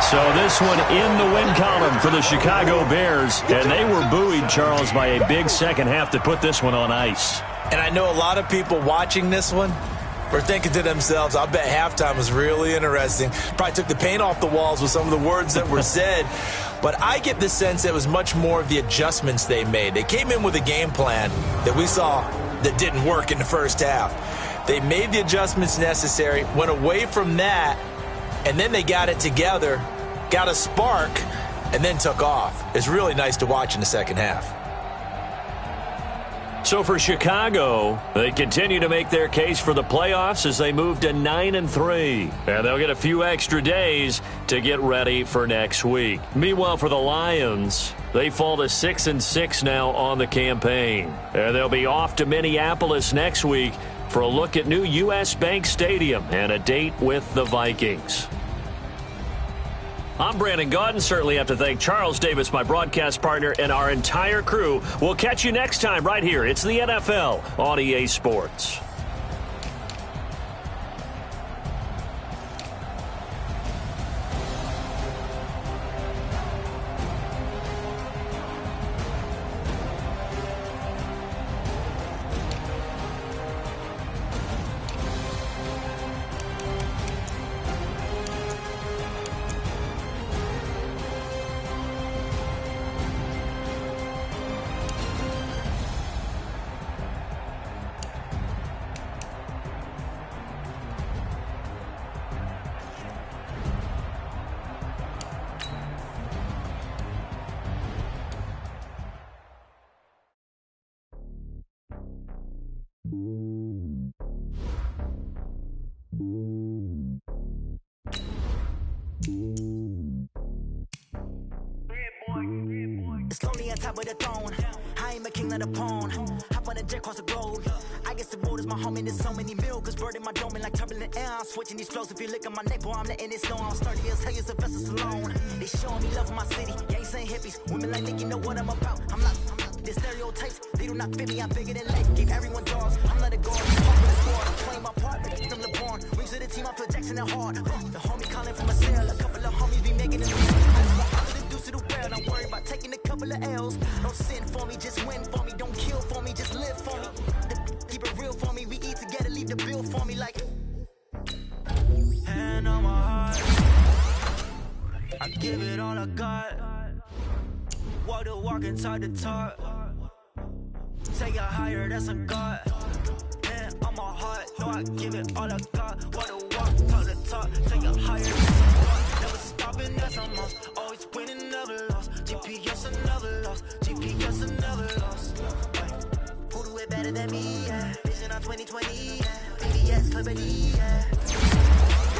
So this one in the win column for the Chicago Bears, and they were buoyed, Charles, by a big second half to put this one on ice. And I know a lot of people watching this one were thinking to themselves, I bet halftime was really interesting. Probably took the paint off the walls with some of the words that were said. But I get the sense it was much more of the adjustments they made. They came in with a game plan that we saw that didn't work in the first half. They made the adjustments necessary, went away from that, and then they got it together, got a spark, and then took off. It's really nice to watch in the second half. So for Chicago, they continue to make their case for the playoffs as they move to 9-3. And they'll get a few extra days to get ready for next week. Meanwhile, for the Lions, they fall to 6-6 now on the campaign. And they'll be off to Minneapolis next week for a look at new U.S. Bank Stadium and a date with the Vikings. I'm Brandon Gaudin. Certainly have to thank Charles Davis, my broadcast partner, and our entire crew. We'll catch you next time right here. It's the NFL on EA Sports. It's lonely on top of the throne. I ain't a king of the pawn. Hop on a jet across the globe. I guess the road is my home and there's so many milkers burning my dome and like turbulent air. I'm switching these flows. If you look at my neck, boy, I'm letting it snow. I'm sturdy as hell, as a vessel alone. They showing me love for my city. Yeah, ain't saying hippies. Women like Nicky know what I'm about. I'm not the stereotypes. They do not fit me. I'm bigger than life. Gave everyone jaws. I'm not a guard. Pop with a squad. Playing my part, but them LeBron. Rings to the team. I feel Jackson and hard. The homie calling from a cell. A couple of homies be making it. I just want all of the deuce to the world. I'm worried about taking a couple of L's. Don't sin for me, just win for me. Don't kill for me, just live for me. Keep it real for me. We eat together, leave the bill for me like. Hand on my heart, I give it all I got. Walk the walk and talk the talk. Take it higher, that's a God. Hand on my heart, no, I give it all I got. Walk the walk, talk the talk. Take it higher, that's a God. Never stopping, that's a must. Always winning, never lost. GPS, I never lost. GPS, I never lost. Who do it better than me? Yeah. Vision on 2020. Yeah. BBS, Liberty. Yeah.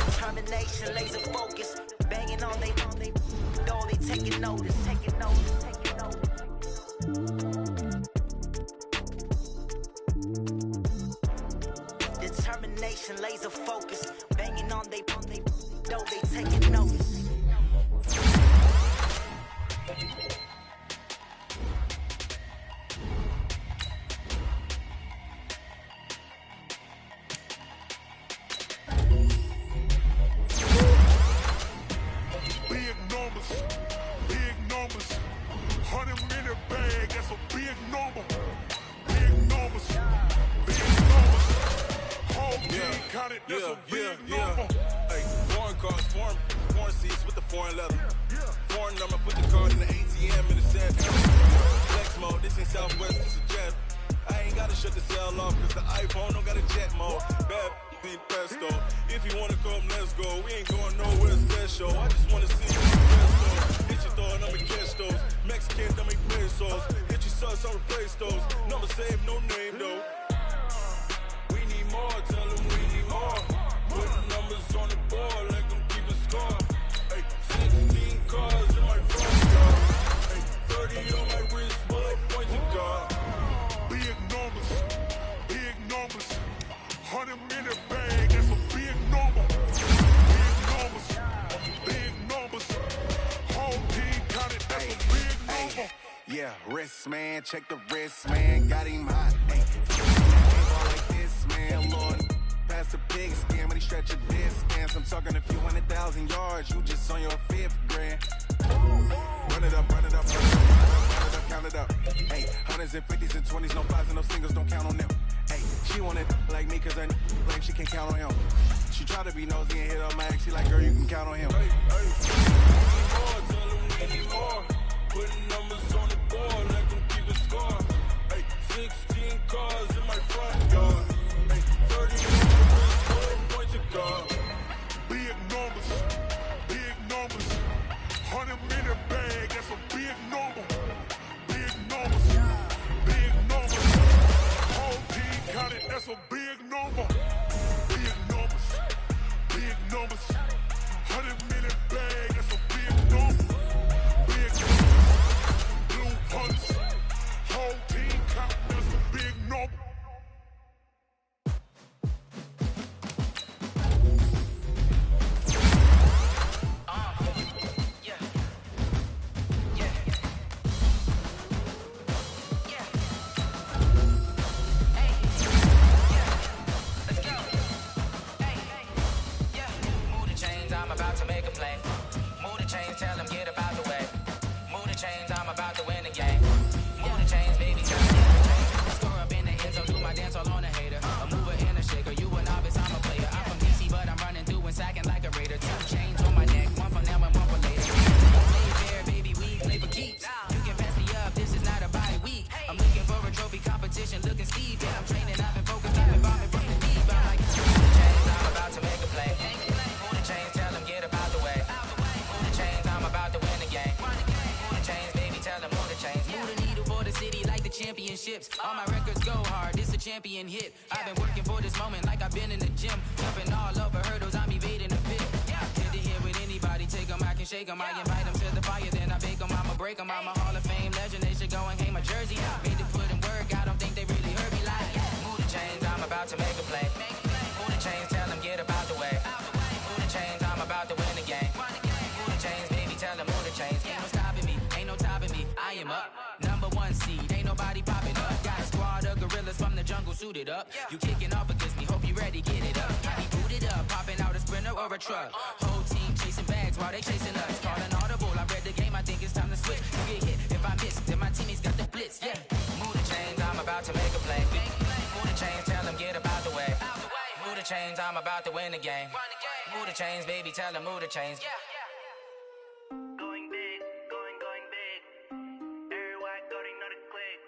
Determination, laser focus. Banging on they door, they taking notice. Taking notice. Taking notice. Determination, laser focus. Banging on they door, they taking notice. Big numbers. 100-minute bag, that's a big number. Big numbers. Whole team counted, that's a big number. Hey, foreign cars, foreign seats with the foreign leather. Foreign number, put the card in the ATM in the sand. Flex mode, this ain't Southwest, this is jet. I ain't gotta shut the cell off, cause the iPhone don't got a jet mode. Bad beat pesto. If you wanna come, let's go. We ain't going nowhere special. I just wanna see you pesto. Hit your thought, I'ma catch those. Mexican, don't make pesos. Hit your sus, I'll replace those. Number saved, no name though. We need more, tell them we need more. Put numbers on the board, let them keep a score. Hey, 16 cars in my front yard. Hey, 30 on my wrist, bullet pointed guard. Big numbers. 100-minute bag, that's a big number. Big numbers. Whole team counted, that's a big number. Yeah, wrist man, check the wrist man, got him hot. Ain't like this man, Lord. Past the big skin when he stretch a distance. I'm talking a few 100,000 yards, you just on your 5th grand. Run it up, count it up. Hey, hundreds and 50s and 20s, no 5s and no singles, don't count on them. Hey, she wanted like me cause her blame she can't count on him. She tried to be nosy and hit up my ex, she like, girl, you can count on him. Hey, more, tell them we need more. Putting numbers on the board, let them keep a score. Hey, 16 cars in my front yard. Hey, 30 in my wrist, bullet pointed guard. Big numbers. 100-minute bag, that's a big number. Big numbers. Whole team counted, that's a big number. Big numbers. 100-minute bag, that's a big number. Big numbers. Blue hunts. Whole team count, that's a big number. Tell them get about the way. Move the chains, I'm about to win the game. Move the chains, baby, tell them get the change. Score up in the end zone, do my dance all on a hater. A mover and a shaker, you a novice, I'm a player. I'm from DC, but I'm running through and sacking like a raider. 2 chains on my neck, one for now and one for later. Play fair, baby, we play for keeps. You can pass me up, this is not a bye week. I'm looking for a trophy competition, looking steep. Yeah, I'm training, I've been focused, I've been bombing from the deep. I'm like, move the chains, I'm about to make a play. Move the chains, tell them get about the way. Move the chains, I'm about to win the game. Move the chains, baby, tell them move the championships. All my records go hard, this a champion hit. I've been working for this moment like I've been in the gym. Jumping all over hurdles, I'm evading the pit. Get to here with anybody, take them, I can shake them. I invite them to the fire, then I bake them, I'ma break them. I'm a Hall of Fame legend, they should go and hang my jersey. Made to put in work, I don't think they really heard me like. Move the chains, I'm about to make a play. Move the chains, tell them get up out the way. Move the chains, I'm about to win the game. Move the chains, baby, tell them move the chains. Ain't no stopping me, ain't no topping me, I am up. #1 seed, ain't nobody popping up. Got a squad of gorillas from the jungle suited up. You kicking off against me, hope you ready, get it up. I be booted up, popping out a Sprinter or a truck. Whole team chasing bags while they chasing us. Calling audible, I read the game, I think it's time to switch. You get hit, if I miss, then my teammates got the blitz, yeah. Move the chains, I'm about to make a play. Move the chains, tell them get up out the way. Move the chains, I'm about to win the game. Move the chains, baby, tell them move the chains. Going big, going big. Everywhere I go, they know the click.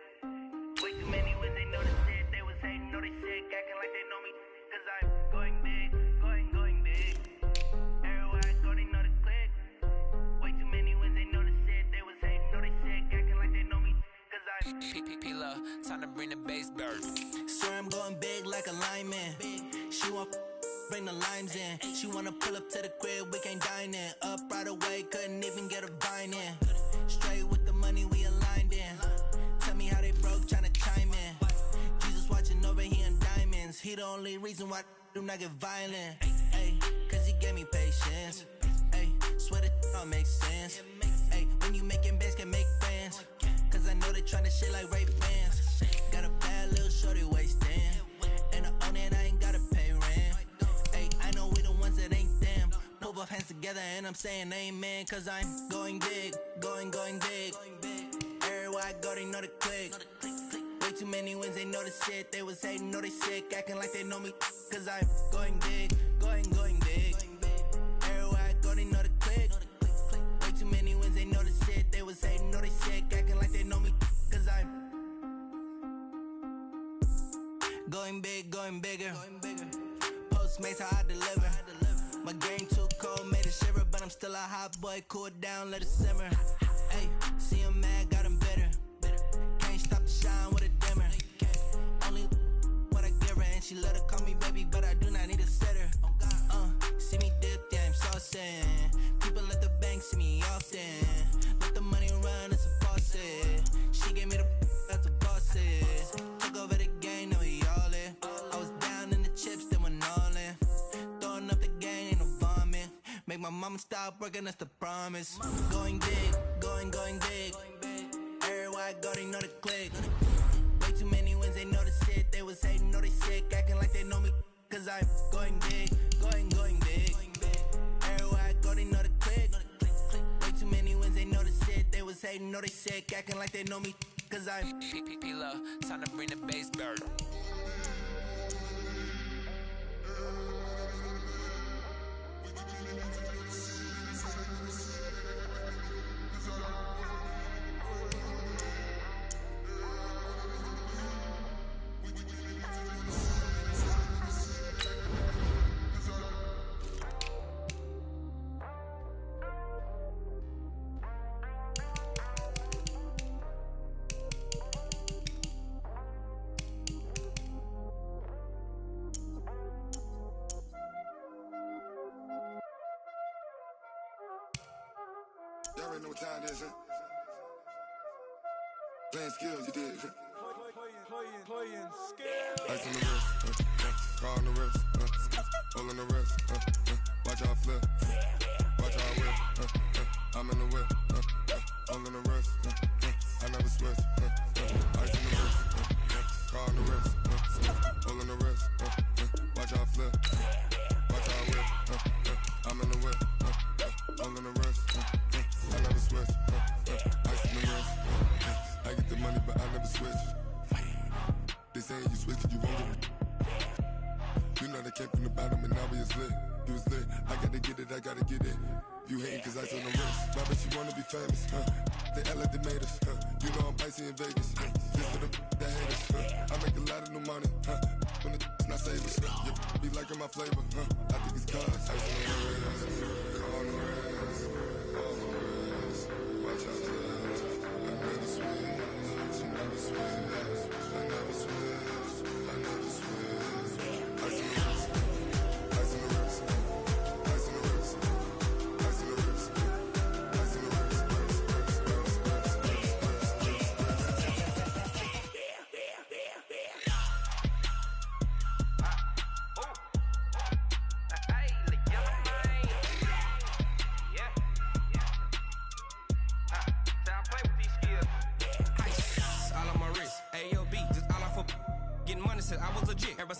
Way too many wins, they know the shit. They was hating, know they sick, acting like they know me. Cause I'm going big, going big. Everywhere I go, they know the click. Way too many wins, they know the shit. They was hating, know they sick, acting like they know me. Cause I'm P-P-P-Love, time to bring the bass bird. Swear I'm going big like a lineman. She want bring the limes in. She wanna pull up to the crib, we can't dine in. Up right away, couldn't even get a vine in. Straight with the money, we aligned in. Tell me how they broke, tryna chime in. Jesus watching over here in diamonds. He the only reason why I do not get violent. Ay, cause he gave me patience. Ay, swear that all makes sense. Ay, when you making bands, can make friends. Cause I know they tryna shit like Ray Bans. Got a bad little shorty wasting. And I own it, I ain't gotta pay rent. Ay, I know we the ones that ain't them. Pull both hands together and I'm saying amen. Cause I'm going big, going big. Everywhere I go, they know the click. Way too many wins, they know the shit. They was hating, know they sick, acting like they know me. Cause I'm going big, going big. Everywhere I go, they know the click. Way too many wins, they know the shit. They was hating, know they sick, acting like they know me. Cause I'm going big, going bigger. Postmates, how I deliver. My game too cold, made it shiver. But I'm still a hot boy, cool it down, let it simmer. Hey, see him mad, got him bitter. Can't stop the shine with a dimmer. Only what I give her, and she let her call me baby, but I do not need a sitter. See me dip, yeah, I'm saucing. People at the bank see me often. Let the money run, it's a faucet. She gave me the that's a boss is. Took over the game, now we all in. I was down in the chips, then went all in. Throwing up the game, ain't no vomit. Make my mama stop working, that's the promise. Going big, going big. Everywhere I go, they know the click. Way too many wins, they know the shit. They was hating, know they sick, acting like they know me. Cause I'm going big, going big. Everywhere I go, they know the click. Way too many wins, they know the shit. They was hating, know they sick, acting like they know me. Cause I'm P-P-P-Love, time to bring the bass bird. Y'all already know what time it is, huh? Playing skills, you did, huh? Playing skills. Ice on the wrist, car on the wrist, hole in the wrist, watch how I flip, watch how I whip, I'm in the whip, hole in the wrist, I never switch, ice on the wrist, car on the wrist, hole in the wrist, watch how I flip, watch how I whip, I'm in the whip, hole in the wrist, I never switch, ice on the wrist, I get the money but I never switch. They saying you switch, you won't get it. You know they came from the bottom and now we is lit. You was lit, I gotta get it, I gotta get it. You hating cause ice on the wrist. My bitch, you wanna be famous, They act like they made us, You know I'm icy in Vegas, Just for the that hate us, I make a lot of new money, When it's not savers, You be liking my flavor, I think it's cause ice on the wrist, on the wrist, on the wrist. Watch out, I never switch, never switch.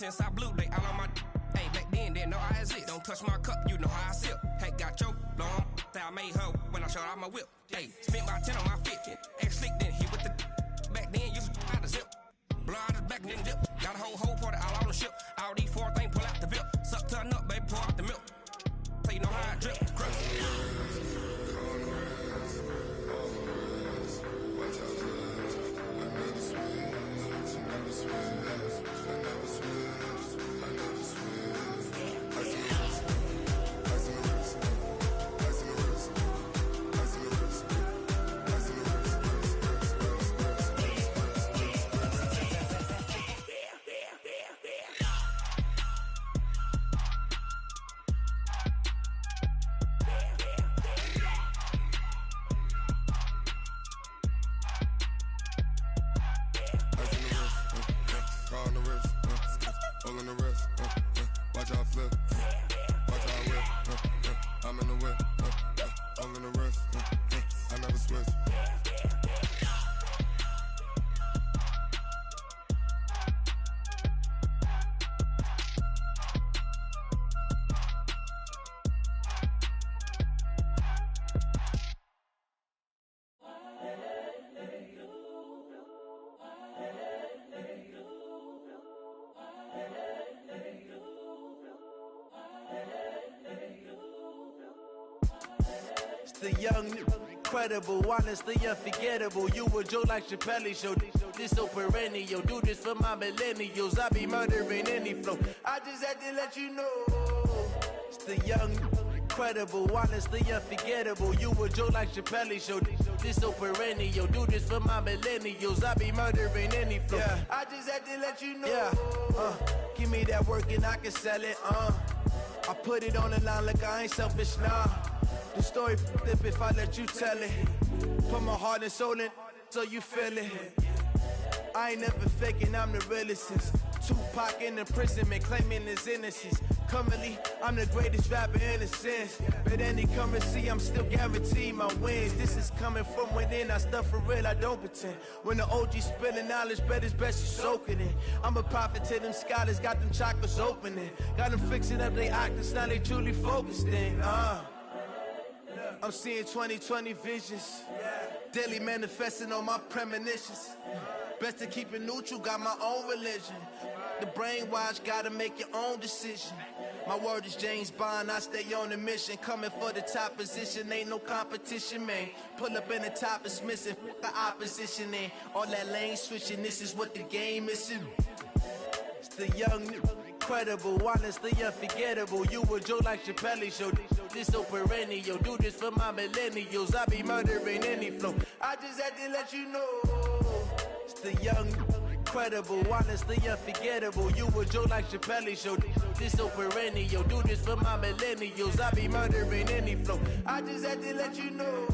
since I blew, they all on my. Hey, back then, didn't know I exist. Don't touch my cup, you know how I sip. Hey, got your long. I made her when I showed out my whip. Hey, spent about 10 on my fit. Ex-slick, then hit with the. Back then, used to out the zip. Blow out the back, then dip. Got a whole party all on the ship. All these 4 things, pull out the VIP. Suck to a nut, baby, pour out the milk. So you know how I drip. Crush. The young, incredible, honestly unforgettable. You a joke like Chappelle show. This so perennial. Do this for my millennials. I be murdering any flow. I just had to let you know. It's the young, incredible, honestly unforgettable. You a joke like Chappelle show. This so perennial. Do this for my millennials. I be murdering any flow. Yeah. I just had to let you know. Yeah. Give me that work and I can sell it. I put it on the line like I ain't selfish, nah. The story flip if I let you tell it. Put my heart and soul in so you feel it. I ain't never faking, I'm the realest since Tupac in imprisonment, claiming his innocence. Currently, I'm the greatest rapper in a sense. But any currency, I'm still guaranteed my wins. This is coming from within, I stuff for real, I don't pretend. When the OG spilling knowledge, bet it's best you soak it in. I'm a prophet to them scholars, got them chakras opening. Got them fixing up they octaves, now they truly focused in. I'm seeing 2020 visions, daily manifesting on my premonitions. Best to keep it neutral, got my own religion. The brainwash, gotta make your own decision. My word is James Bond, I stay on a mission. Coming for the top position, ain't no competition, man. Pull up in the top is missing, the opposition in. All that lane switching, this is what the game is. It's the young, incredible, honestly unforgettable. You a joke like Chappelle show. This so perennial. Do this for my millennials. I be murdering any flow. I just had to let you know. It's the young, incredible, honestly unforgettable. You a joke like Chappelle show. This so perennial. Do this for my millennials. I be murdering any flow. I just had to let you know.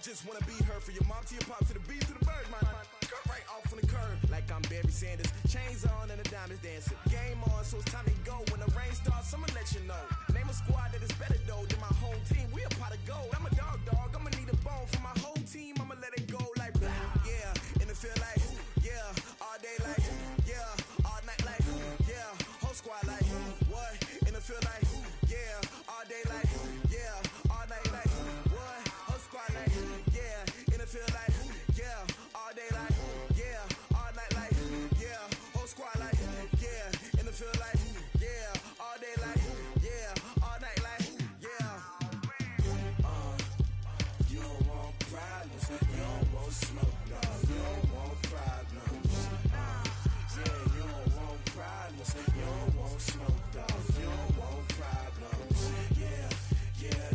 just wanna be her. From your mom to your pop to the beat to the bird, man. Cut right off on the curb, like I'm Barry Sanders. Chains on and the diamonds dancing. Game on, so it's time to go. When the rain starts, I'ma let you know. Name a squad that is better though. low. Then my home team, we a pot of gold. I'm a dog, I'ma need a bone for my whole team. I'ma let it go like blah, yeah. And it feel like, yeah. All day like, yeah. All night like, yeah. Whole squad like, what? And it feel like, yeah. All day like, yeah. All night like, what? Whole squad like, yeah. And it feel like, yeah. All day like, yeah. All night like, yeah. Whole squad like, yeah. And it feel like, yeah. All day like, yeah. All night like, yeah. You don't want problems. You don't want smoke, no. You don't want problems. Yeah, you don't want problems. You don't want smoke, dog. You don't want problems. Yeah,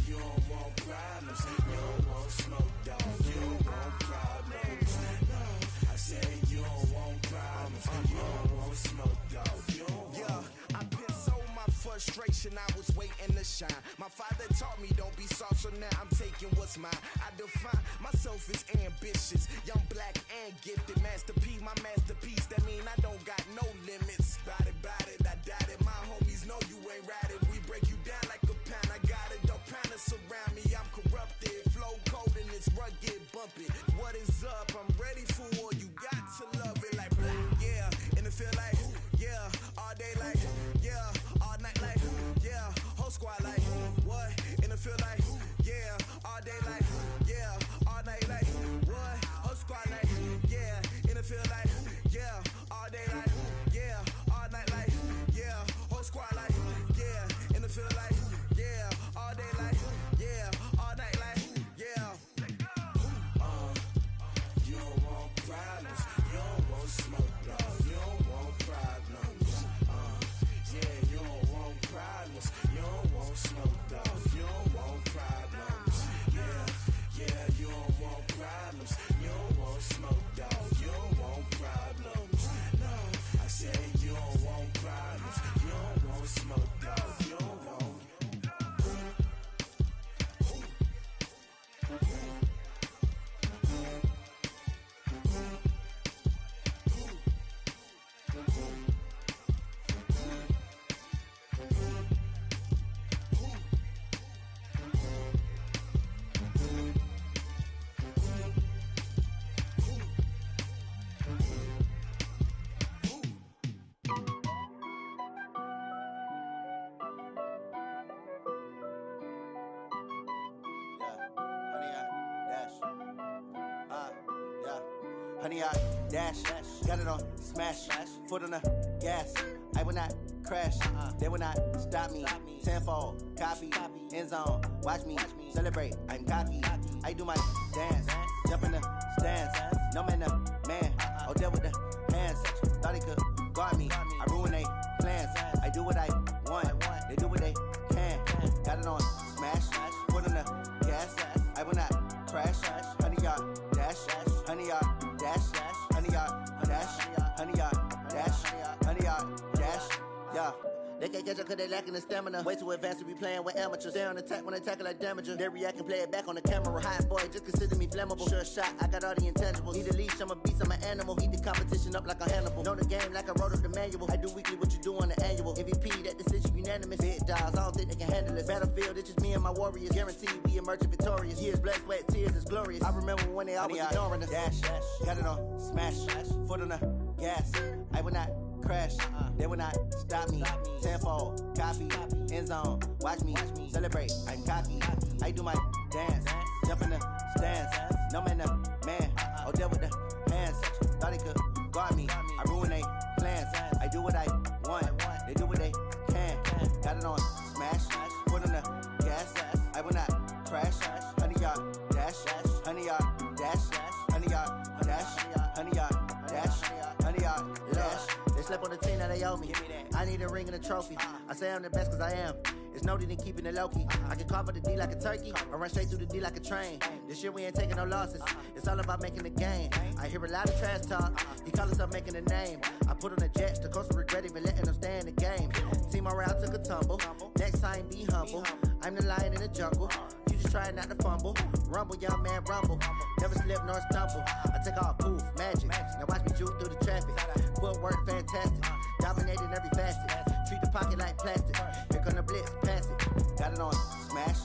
you don't want problems. You don't want smoke, dog. You don't want problems. No, I said you don't want problems. You don't want smoke, dog. You don't want. Yeah, I've been so my frustration, I was waiting to shine. My father taught me don't be soft, so now I'm taking what's mine. I define myself as ambitious, young, black, and gifted. Master P, my masterpiece. That mean I don't got no limits. Bout it, I doubt it. My homies know you ain't ratted. We break you down like a pound. I got it, don't panic surround me. I'm corrupted, flow cold and it's rugged, bumpy. What is up? I'm ready for war. You got to love it like blah, yeah. And it feel like, yeah. All day like, yeah. All night like, yeah. Whole squad like, what? And it feel like, yeah. All day like, yeah. All night like, what? Whole squad like, yeah. And it feel like, yeah. All day like, yeah. All night like, yeah. Whole squad like, yeah. And it feel like, yeah. All day like, yeah. All night like, yeah. You don't want problems. You don't want smoke, dog. You don't want problems. Yeah, you don't want problems. You don't want smoke, dog. You don't want problems. Yeah, you don't want problems. You don't want smoke, dog. You don't want problems. No, I said you don't want problems. You don't want smoke, dog. You don't want. Honey, I dash, got it on smash, foot on the gas. I will not crash, they will not stop me. Tenfold, copy, end zone, watch me celebrate. I'm cocky, I do my dance, jump in the stands. No man, oh, deal with the hands. Thought he could guard me, I ruin they plans. I do what I want, they do what they can. Got it on smash, foot on the gas. I will not crash, honey, y'all dash, honey, y'all dash, honey, y'all dash, honey, y'all dash, honey, y'all dash, yeah. They can't catch up cause they lacking the stamina. Way too advanced to be playing with amateurs. Stay on attack when they tackle like damager. They react and play it back on the camera. Hot boy, just consider me flammable. Sure shot, I got all the intangibles. Need a leash, I'm a beast, I'm an animal. Heat the competition up like a Hannibal. Know the game like I wrote up the manual. I do weekly what you do on the annual. MVP, that decision unanimous. Big dogs, I don't think they can handle it. Battlefield, it's just me and my warriors. Guaranteed we emerging victorious. Years, blood, sweat, tears, it's glorious. I remember when they always ignoring us. Dash, got it on smash, foot on the gas. I will not crash, they will not stop me. Tenfold, copy, end zone, watch me celebrate. I'm cocky, I do my dance, jump in the stands. No man, oh, deal with the hands. Thought he could guard me, I ruin they plans. I do what I want, they do what they can. Got it on smash, foot on the gas. I will not crash, honey, y'all dash, honey, y'all dash, honey, y'all dash, honey, y'all dash, honey, y'all dash. They slept on the team that they owe me. I need a ring and a trophy. I say I'm the best cause I am. It's no need in keeping it low-key. I can carve up the D like a turkey or run straight through the D like a train. This year we ain't taking no losses. It's all about making the game. I hear a lot of trash talk. He call himself making a name. I put on the Jets. The coach will regret even letting them stay in the game. Team morale took a tumble. Next time be humble. I'm the lion in the jungle. You just try not to fumble. Rumble, young man, rumble. Never slip nor stumble. I take off, poof, magic. Now watch me juke through the traffic. Footwork fantastic. Dominating every facet. Treat the pocket like plastic. Here come the blitz, pass it. Got it on smash,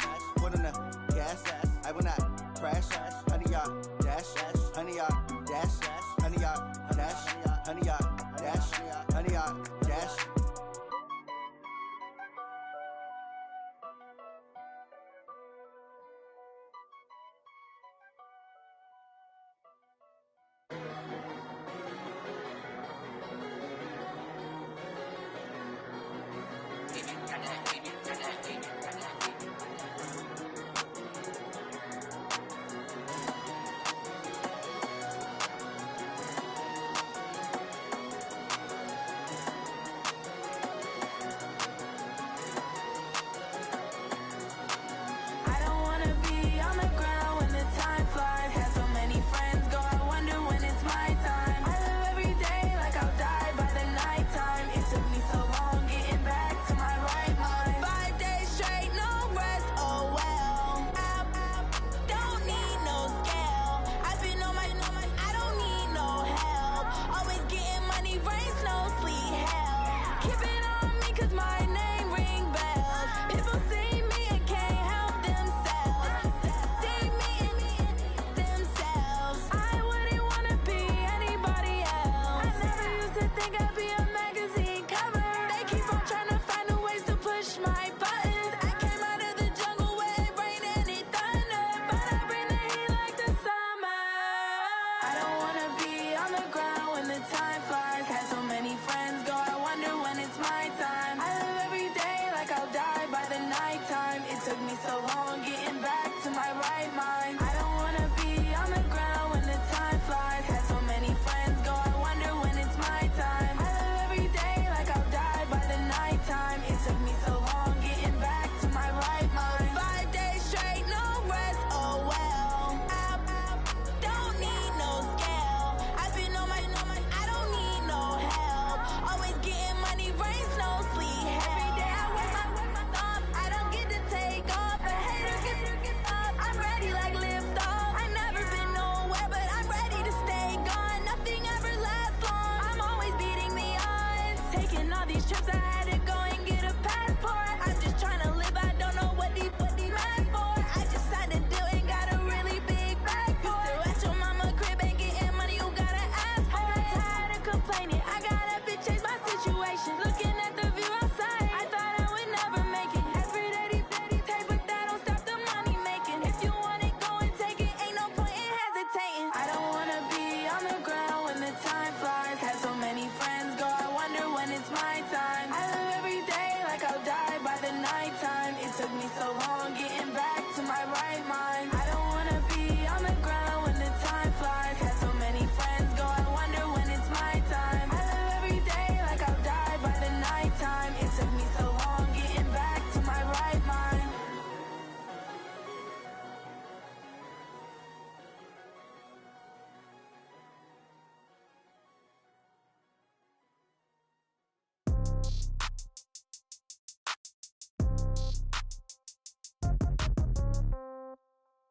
all these trips, I had to go and get a passport. I'm just trying to live, I don't know what these mad for. I just signed a deal and got a really big bag for it. You still at your mama crib and getting money, you gotta ask for it. I'm tired of complaining, I gotta bitch change my situation. Looking at the view outside, I thought I would never make it. Every day they pay, but that don't stop the money making. If you want it, go and take it, ain't no point in hesitating. I don't wanna be on the ground when the time flies. Had so many friends go, I wonder when it's my time. I live every day like I'll die by the nighttime. It took me so long getting back to my right mind. I don't wanna be on the ground when the time flies. Had so many friends go, I wonder when it's my time. I live every day like I'll die by the nighttime. It took me so long getting back to my right mind.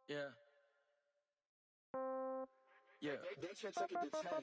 Yeah. Yeah.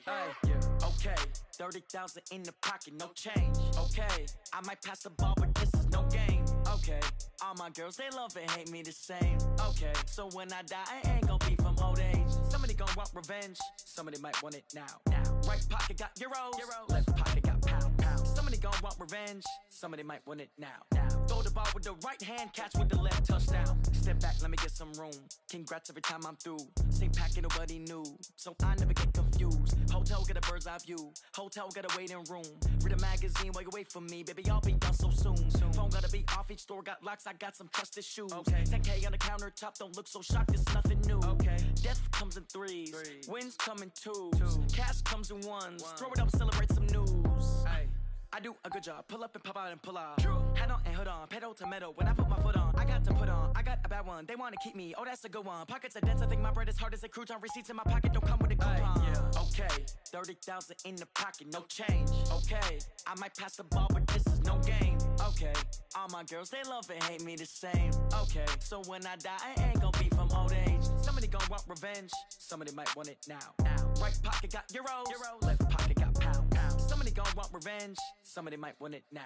Hey, yeah. Okay, 30,000 in the pocket, no change. Okay, I might pass the ball, but this is no game. Okay, all my girls, they love and hate me the same. Okay, so when I die, I ain't gon' be from old age. Somebody gon' want revenge, somebody might want it now. Right pocket got euros, left pocket got pound. Somebody gon' want revenge, somebody might want it now. Throw the ball with the right hand, catch with the left, touchdown. Step back, let me get some room. Congrats every time I'm through. Same packet, nobody knew, so I never get confused. Hotel get a bird's eye view, hotel got a waiting room. Read a magazine while you wait for me, baby, I'll be done so soon. Phone gotta be off, each store got locks, I got some trusted shoes. 10K on the countertop, don't look so shocked, it's nothing new. Death comes in threes, wins come in twos, cash comes in ones. Throw it up, celebrate some news. I do a good job, pull up and pop out and pull out. Head on and hood on, pedal to metal. When I put my foot on, I got to put on. I got a bad one, they wanna keep me, oh that's a good one. Pockets are dense, I think my bread is hard as a crouton. Receipts in my pocket don't come with a coupon. Okay, 30,000 in the pocket, no change. Okay, I might pass the ball, but this is no game. Okay, all my girls, they love and hate me the same. Okay, so when I die, I ain't gon' be from old age. Somebody gon' want revenge, somebody might want it now. Right pocket got euros, left pocket got pound. Somebody gon' want revenge, somebody might want it now.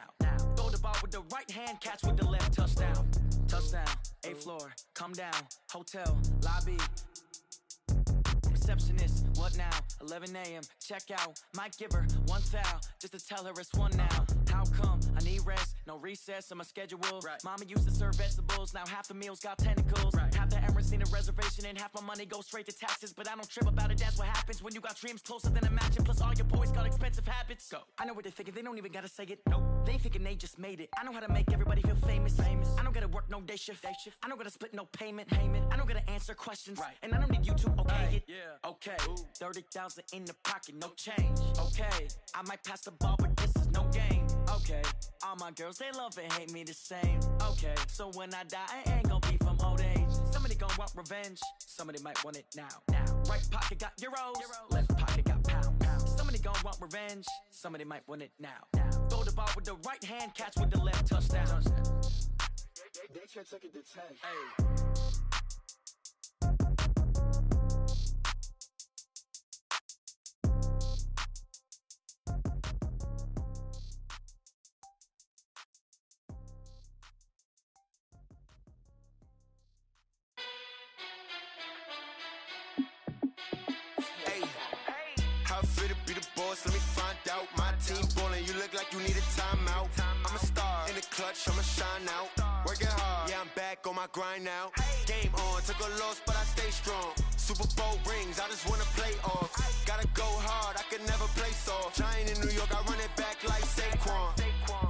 Throw the ball with the right hand, catch with the left, touchdown. Touchdown, 8th floor, come down, hotel, lobby. Receptionist, what now? 11 a.m., check out. Might give her one foul, just to tell her it's one now. How come? I need rest, no recess on my schedule. Mama used to serve vegetables, now half the meals got tentacles. Half the Emirates need a reservation and half my money goes straight to taxes. But I don't trip about it, that's what happens when you got dreams closer than a mansion. Plus all your boys got expensive habits. Go. I know what they're thinking, they don't even gotta say it. Nope. They thinking they just made it. I know how to make everybody feel famous. I don't gotta work no day shift. I don't gotta split no payment. I don't gotta answer questions. And I don't need you to okay it. Okay, 30,000 in the pocket, no change. Okay, I might pass the ball, but this is no game. Okay, all my girls, they love and hate me the same. Okay, so when I die, I ain't gon' be from old age. Somebody gon' want revenge, somebody might want it now. Right pocket got euros, left pocket got pound. Somebody gon' want revenge, somebody might want it now. Throw the ball with the right hand, catch with the left, touchdown. They can't take it to 10. Hey. Let me find out. My team ballin', you look like you need a timeout. I'm a star in the clutch, I'ma shine out. Working hard, yeah, I'm back on my grind now. Game on, took a loss, but I stay strong. Super Bowl rings, I just wanna play off. Gotta go hard, I can never play soft. Giant in New York, I run it back like Saquon.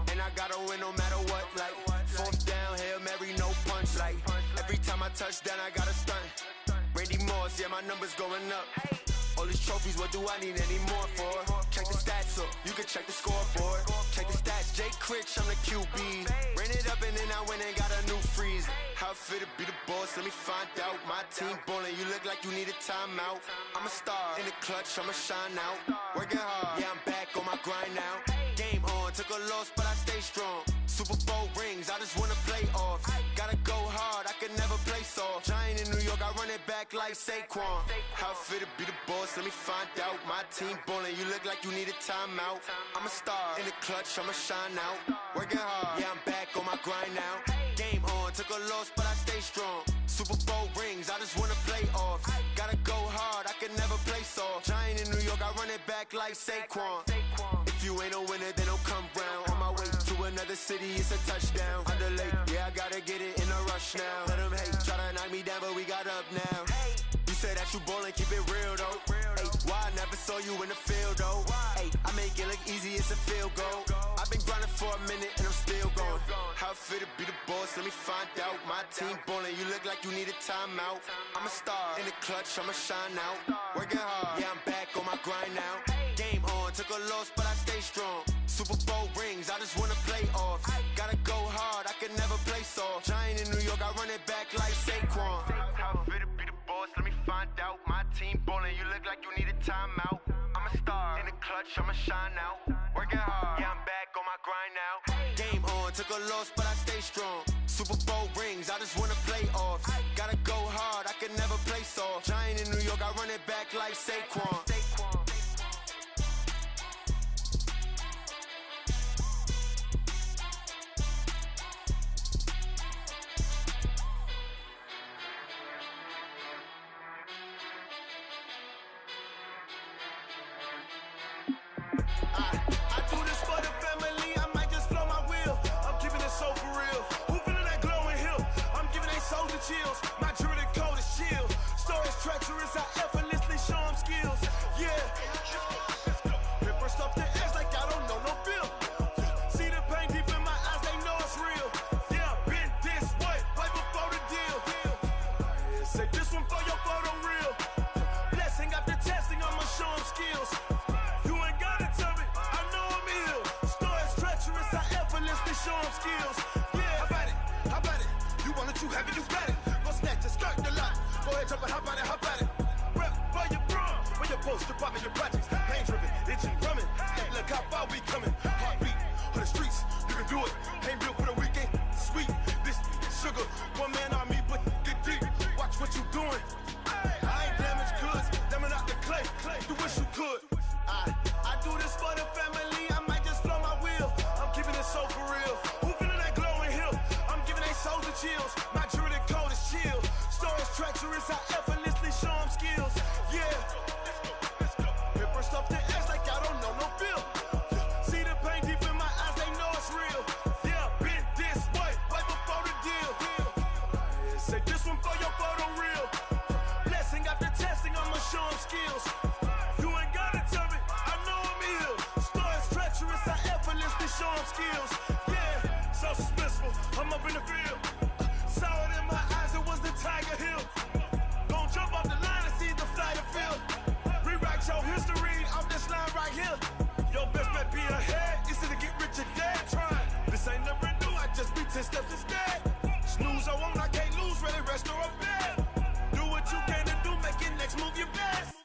And I gotta win no matter what, like 4th down, Hail Mary, no punch. Like every time I touch down, I gotta stunt. Randy Moss, yeah, my numbers going up. All these trophies, what do I need any more for? Check the stats up, you can check the scoreboard. Check the stats, Jay Critch, I'm the QB. Ran it up and then I went and got a new freeze. How it feel to be the boss, let me find out. My team ballin', you look like you need a timeout. I'm a star in the clutch, I'ma shine out. Working hard, yeah, I'm back on my grind now. Game on, took a loss, but I stay strong. Super Bowl rings, I just wanna play off. Gotta go hard, I can never play soft. Giant in New York, I run it back like Saquon. How fit to be the boss, let me find out. My team ballin', you look like you need a timeout. I'm a star, in the clutch, I'ma shine out. Working hard, yeah, I'm back on my grind now. Game on, took a loss, but I stay strong. Super Bowl rings, I just wanna play off. Gotta go hard, I can never play soft. Giant in New York, I run it back like Saquon. If you ain't a winner, then don't come round. On my way to another city, it's a touchdown. Underlay, yeah, I gotta get it in a rush now. Let them hate, try to knock me down, but we got up now. You said that you ballin', keep it real though. Ay, why I never saw you in the field though? Ay, I make it look easy, it's a field goal. I've been grinding for a minute and I'm still going. How fit to be the boss, let me find out. My team ballin', you look like you need a timeout. I'm a star, in the clutch, I'ma shine out. Working hard, yeah, I'm back on my grind now. Game on, took a loss, but I stay strong. Super Bowl rings, I just wanna play off. Gotta go hard, I can never play soft. Giant in New York, I run it back like Saquon. How fit to be the boss, let me find out. My team ballin', you look like you need a timeout. I'm a star, in the clutch, I'ma shine out. Working hard, yeah, I'm back on my grind now. Game on, took a loss, but I stay strong. Super Bowl rings, I just wanna play off. Gotta go hard, I can never play soft. Giant in New York, I run it back like Saquon. I do this for the family, I might just blow my wheel. I'm keeping it so for real. Who feeling that glowing hill? I'm giving they soldier chills. My jewelry cold as chill. Stories treacherous, I effortlessly show them skills. Yeah. Paper stuff the edge like I don't know no feel. See the pain deep in my eyes, they know it's real. Yeah, been this way, way before the deal. Say this one for your photo real. Blessing after testing, I'ma show them skills. Show them skills. Yeah, how about it? You want it, you have it, you got it. Go snatch it, skirt the lot. Go ahead, jump it, how about it? Rep for your bro, where your post, department, your projects. Pain driven, itching, drumming. Hey, look how far we coming. Heartbeat on the streets, you can do it. Ain't built for the weekend. Sweet, this sugar, one man army, but get deep. Watch what you doing. I ain't damaged goods, damning out the clay. You wish you could. I do this for the family. I might just blow my wheel. I'm keeping it so for real. Who feeling that glowing hill? I'm giving they soldier chills. My jewelry cold as chill. Stories treacherous, I effortlessly show them skills. Yeah. Paper stuff the edge like I don't know no feel. See the pain deep in my eyes, they know it's real. Yeah, been this way, way before the deal. Say this one for your photo real. Blessing after testing, I'ma show them skills. You ain't gotta tell me, I know I'm ill. Stories treacherous, I effortlessly show them skills. Yeah, so suspenseful, I'm up in the field. Saw it in my eyes, it was the Tiger Hill. Gon' jump off the line and see the flight of field. Rewrite your history off this line right here. Your best bet be ahead, instead of get rich or dead. Trying, this ain't never new, I just be 10 steps instead. Snooze or won't, I can't lose, ready, rest or a bed. Do what you can to do, make it next move your best.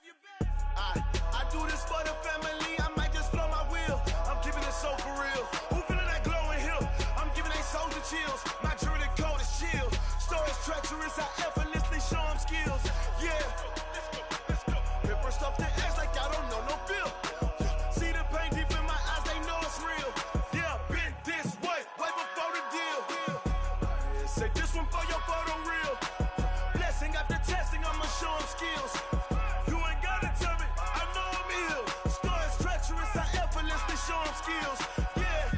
I do this for the family, I might just blow my wheel. I'm keeping it so for real. Who feeling that glowing hill? I'm giving they soldier chills. My jewelry cold as chill. Stories treacherous, I effortlessly show them skills. Yeah. Paper stuff the edge like I don't know no feel. See the pain deep in my eyes, they know it's real. Yeah, been this way, way before the deal. Say this one for your photo real. Blessing after testing, I'ma show them skills. You ain't gotta tell me, I know I'm ill. Stories treacherous, I effortlessly show them skills. Yeah.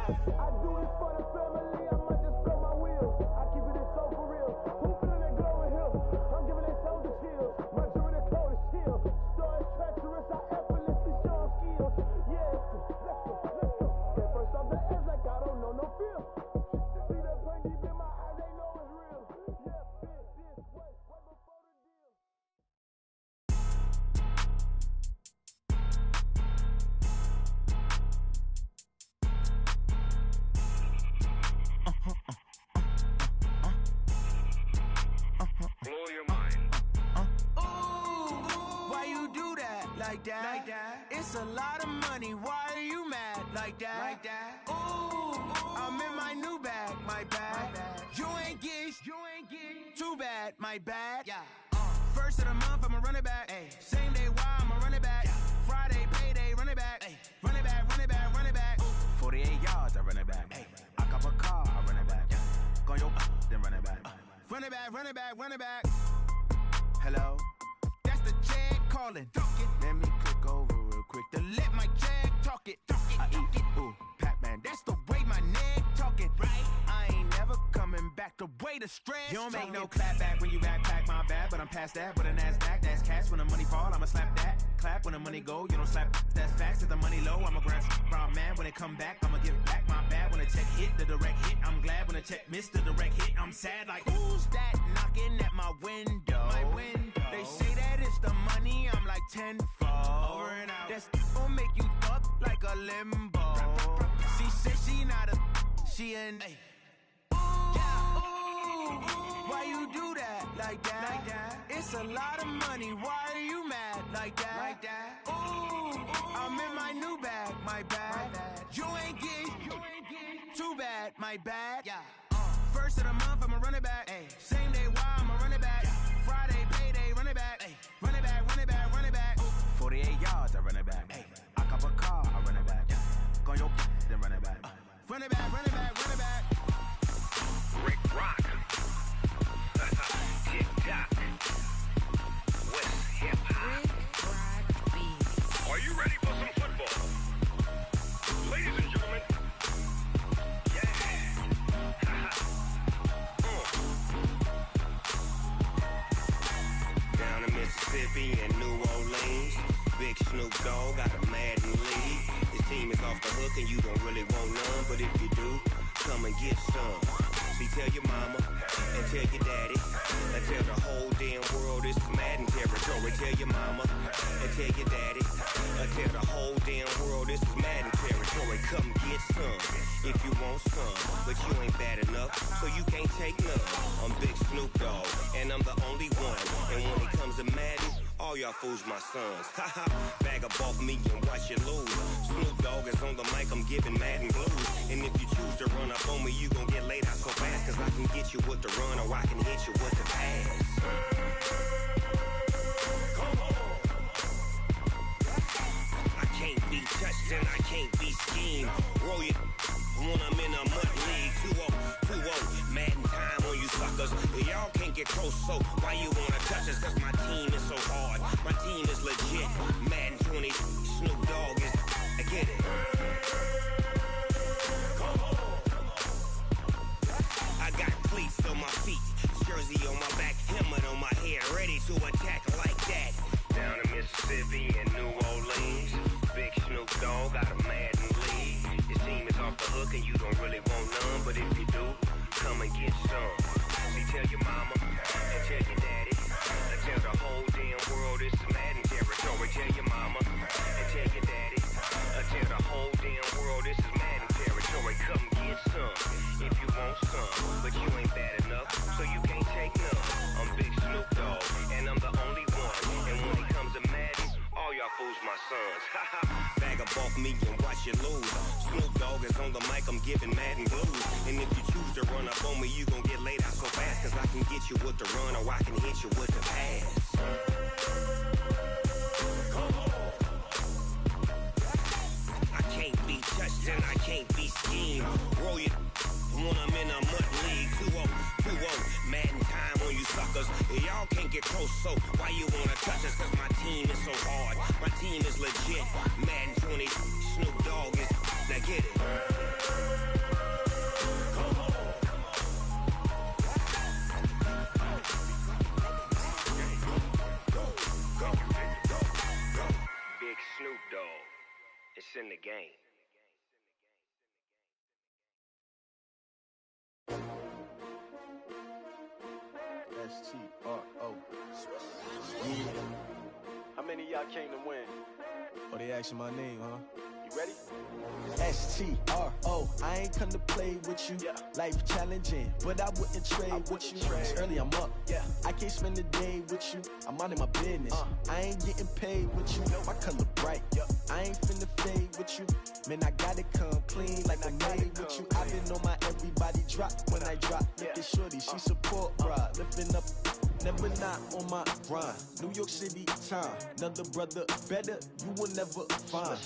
I do this for the family, I might just blow my wheel. I keep it so for real. Who feeling that glowing hill? I'm giving they soldier chills. My jewelry cold as chill. Stories treacherous, I effortlessly show them skills. Yeah, let's go. Get first off the edge like I don't know no feel. See that pain deep in my eyes, they know it's real. Yeah, been this way, way before the deal. Blow your mind. Why you do that? Like that? It's a lot of money. Why are you mad? Like that? Ooh, I'm in my too bad, my bad. Yeah. First of the month, I'ma run it back. Ay. Same day, why I'ma run it back. Yeah. Friday, payday, run it back. Ay. Run it back, run it back, run it back. 48 yards, I run it back. Ay. I cop a car, I run it back. Yeah. Go your then run it back. Run it back, run it back, run it back. Hello? That's the Jag calling. Let me click over real quick to let my Jag talk it. I eat it, ooh, Pac-Man. That's the way my neck talking. Right? I ain't never coming back the way the stress. You don't make no clap back when you backpack, my bad, but I'm past that. With a NASDAQ, that's cash. When the money fall, I'ma slap that. Clap when the money go, you don't slap. That's facts. If the money low, I'ma grab brown man. When it come back, I'ma give back my bad. When the check hit, the direct hit, I'm glad. When the check missed the direct hit, I'm sad. Like, who's that knocking at my window? My window. They say that it's the money, I'm like tenfold. Over and out. That's gon' make you up like a limbo. She said she not a, she an. Ooh, yeah. Ooh, why you do that like that? Like that? It's a lot of money. Why are you mad like that? Like that? Ooh, I'm in my new bag, my bad. You ain't getting too bad, my bad. Yeah. First of the month, I'ma run it back. Ay. Same day, why I'ma run it back. Yeah. Friday, payday, run it back. Ay. Run it back, run it back, run it back. 48 yards, I run it back. Ay. I cop a car, I run it back. Yeah. Go your then run it back. Run it back, run it back, run it back. Rick Rock. Tick-tock. West hip-hop. Are you ready for some football? Ladies and gentlemen. Down in Mississippi and New Orleans, Big Snoop Dogg got a Madden league. His team is off the hook and you don't really want none, but if you do, come and get some. See, tell your mama and tell your daddy and tell the whole damn world this is Madden territory. Tell your mama and tell your daddy and tell the whole damn world this is Madden territory. Come get some if you want some, but you ain't bad enough, so you can't take none. I'm Big Snoop Dogg and I'm the only one, and when it comes to Madden, all y'all fools my sons. Haha, bag up off me and watch you lose. Snoop Dogg is on the mic, I'm giving Madden blues. And if you choose to run up on me, you gon' get laid out so fast, cause I can get you with the run or I can hit you with the pass. Come on. I can't be touched and I can't be schemed. Roll it when I'm in a mud league. 2-0, Madden time on you suckers. Y'all can't get close, so why you wanna touch us? Cause my team is so hard, my team is legit. Madden 20, Snoop Dogg is, I get it. Come on. I got cleats on my feet, jersey on my back, helmet on my head, ready to attack like that. Down in Mississippi and New Orleans, Big Snoop Dogg got a Madden league. His team is off the hook and you don't really want none, but if you do, come and get some. See, tell your mama and tell your daddy and tell the whole damn world this is Madden territory. Tell your mama and tell your daddy and tell the whole damn world this is Madden territory. Come get some if you want some, but you ain't bad enough, so you can't take none. I'm Big Snoop Dogg and I'm the only one, and when it comes to Madden, all y'all fools my sons. Bag up off me and watch you lose. Snoop Dogg is on the mic, I'm giving Madden blues. And if you choose to run up on me, you gon' get laid out so fast, cause I can get you with the run or I can hit you with the pass. Come on. I can't be touched and I can't be schemed. Roll it when I'm in a mud league. 2-0, Madden time on you suckers. Y'all can't get close, so why you wanna touch us? Cause my team is so hard, my team is legit. Madden 20, Snoop Dogg is, now get it. Come on. Go. Big Snoop Dogg, it's in the game. S-T-R-O. How many of y'all came to win? Oh, they asking my name, huh? You ready? S-T-R-O. I ain't come to play with you. Yeah. Life challenging, but I wouldn't trade with you. It's early, I'm up. Yeah. I can't spend the day with you. I'm out of my business. I ain't getting paid with you. My color bright. I ain't finna fade with you. Man, I gotta come clean like I made with you. I been on my everybody drop when I drop. Look at shorty, she support ride. Lifting up, never not on my grind. New York City time, another brother better, you will never find.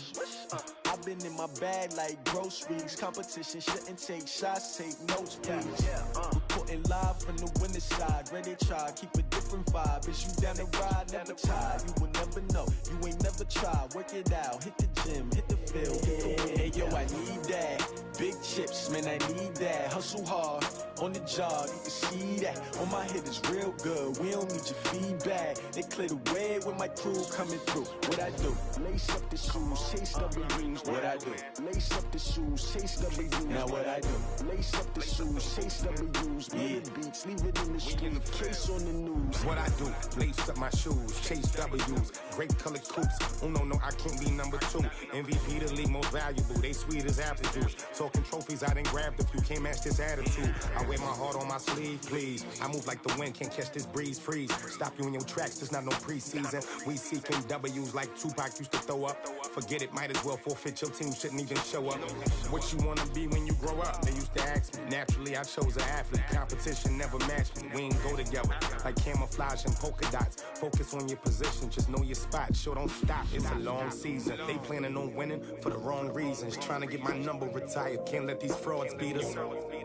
I've been in my bag like groceries. Competition shouldn't take shots, take notes, please. Reporting live from the winter side. Ready to try, keep a different vibe. Is you down the ride, never tired. You will never know, you ain't never tried. Work it out, hit the gym, hit the field. Hey yo, I need that. Big chips, man, I need that. Hustle hard, on the job, you can see that. On my head is real good, we don't need your feedback. They clear the way with my crew coming through. What I do? Lace up the shoes, chase W's. What I do? Lace up the shoes, chase W's. Now what I do? Lace up the shoes, chase W's. Yeah, beats, leave it in the street, case on the news. What I do? Lace up my shoes, chase W's. Great colored coops. Oh no, I can't be number 2. MVP the league most valuable. They sweet as apple juice. Talking trophies, I done grabbed a few. Can't match this attitude. I wear my heart on my sleeve, please. I move like the wind, can't catch this breeze. Freeze. Stop you in your tracks. There's not no preseason. We seeking W's like Tupac used to throw up. Forget it, might as well forfeit. Your team shouldn't even show up. What you wanna be when you grow up? They used to ask me. Naturally, I chose an athlete. Competition never matched me. We ain't go together like camouflage and polka dots. Focus on your position, just know your spot. Sure, don't stop. It's a long season. They planning on winning for the wrong reasons. Trying to get my number retired. Can't let these frauds beat us.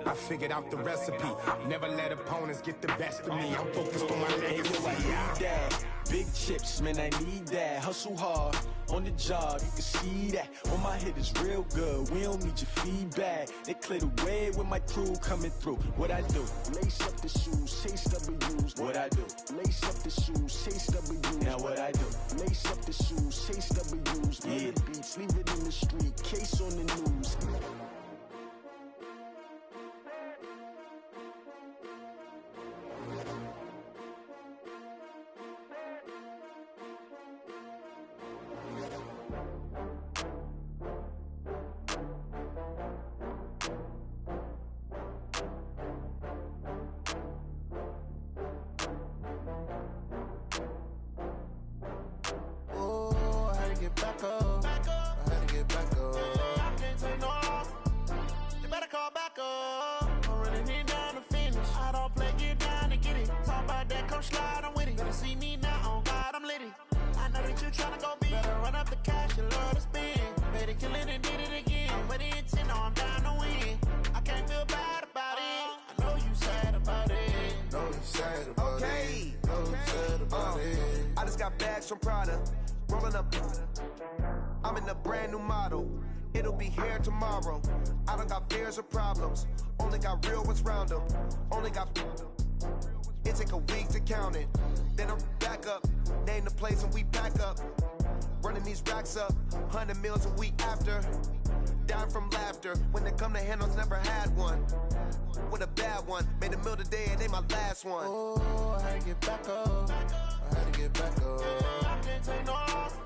I figured out the recipe. Never let opponents get the best of me. I'm focused on my legacy. I need that. Big chips, man, I need that. Hustle hard, on the job, you can see that. On my head is real good, we don't need your feedback. They clear the way with my crew coming through. What I do? Lace up the shoes, chase W's. What I do? Lace up the shoes, chase W's. Now what I do? Lace up the shoes, chase W's. Yeah, beats, leave it in the street, case on the news. From Prada, rolling up. I'm in a brand new model. It'll be here tomorrow. I don't got fears or problems. Only got real ones round them. Only got. It take a week to count it. Then I'm back up. Name the place and we pack up. Running these racks up. 100 meals a week after. Dying from laughter. When they come to handles, never had one. With a bad one. Made a meal today and ain't my last one. Oh, I had to get back up. I had to get back up. I can't take no off.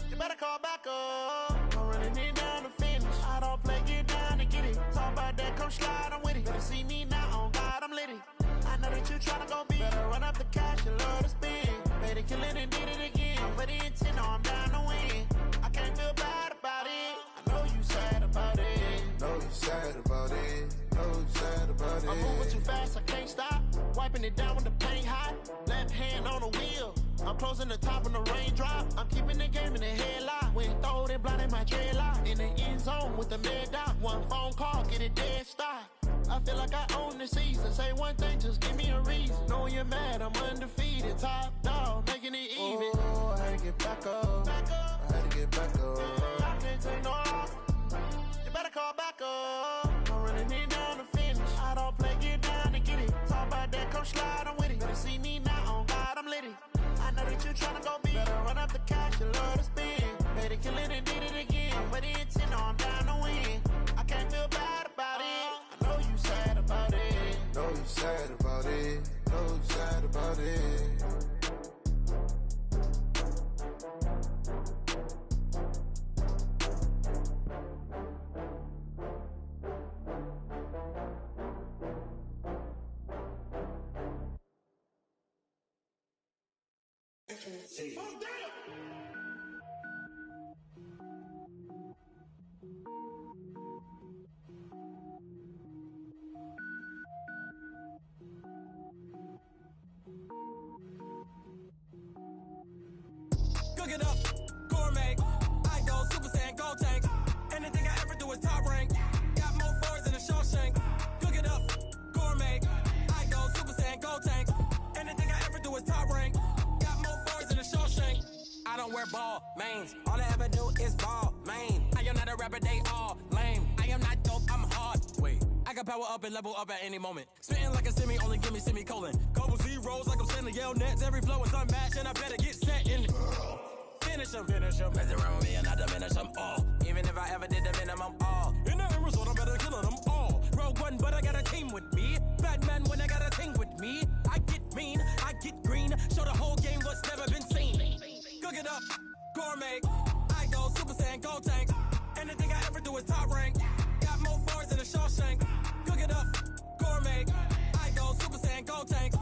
You better call back up. I'm running it down to finish. I don't play, get down to get it. Talk about that, come slide, I'm with it. Better see me now, on God, I'm litty. I know that you tryna go big. Better run up the cash and love to spend. Made it, kill it, and did it again. But the intent, no, I'm down to win. I can't feel bad about it. I know you sad about it. Know you sad about it. Know you sad about it. I'm moving too fast, I can't stop. Wiping it down with the paint hot. Left hand on the wheel. I'm closing the top when the raindrop. I'm keeping the game in the headlock. When throwed and blinded my dreadlock. In the end zone with the mad dot. One phone call, get it dead stop. I feel like I own the season. Say one thing, just give me a reason. Knowing you're mad, I'm undefeated. Top dog, making it even. Oh, I had to get back up. I had to get back up. I can't take no off. You better call back up. I'm running it down to finish. I don't play, get down to get it. Talk about that, come slide, I'm with it. Better see me now, on God, I'm litty. I know that you tryna go big. Better run up the cash and love to spend. Made it, kill it, and did it again. But the intent, no, I'm down to win. I can't feel bad about it. I know you sad about it. Know you sad about it. Know you sad about it. ball, mains. All I ever do is ball, main. I am not a rapper, they all lame. I am not dope, I'm hard. Wait, I can power up and level up at any moment. Spitting like a semi, only give me semicolon. Couple zeros like I'm sending yell nets. Every flow is unmatched, and I better get set in. Finish them. Mess around with me and I diminish them all. Even if I ever did the minimum, all. In the end result, I'm better killing them all. Rogue one, but I got a team with me. Batman when I got a team with me. I get mean, I get green. Show the whole game what's never been seen. Cook it up, gourmet. I go Super Saiyan, go tank. Anything I ever do is top rank. Got more bars than a Shawshank. Cook it up, gourmet. I go Super Saiyan, go tank.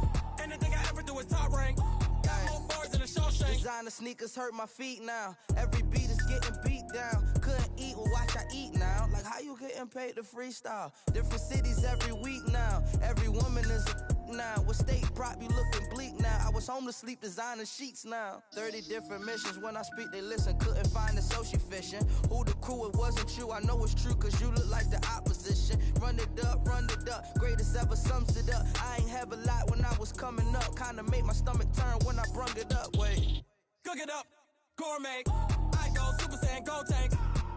Anything I ever do is top rank. Got more bars than a Shawshank. Designer sneakers hurt my feet now. Every beat is getting beat down. Couldn't eat, well watch I eat now. Like how you getting paid to freestyle? Different cities every week now. Every woman is a now. What state prop you looking bleak now? I was home to sleep designer sheets now. 30 different missions. When I speak they listen. Couldn't find it so she fishing. Who the crew? It wasn't you. I know it's true cause you look like the opposition. Run it up. Greatest ever sums it up. I ain't have a lot when I was coming up. Kinda made my stomach turn when I brung it up. Wait. Cook it up, gourmet. I go Super Saiyan, go tank.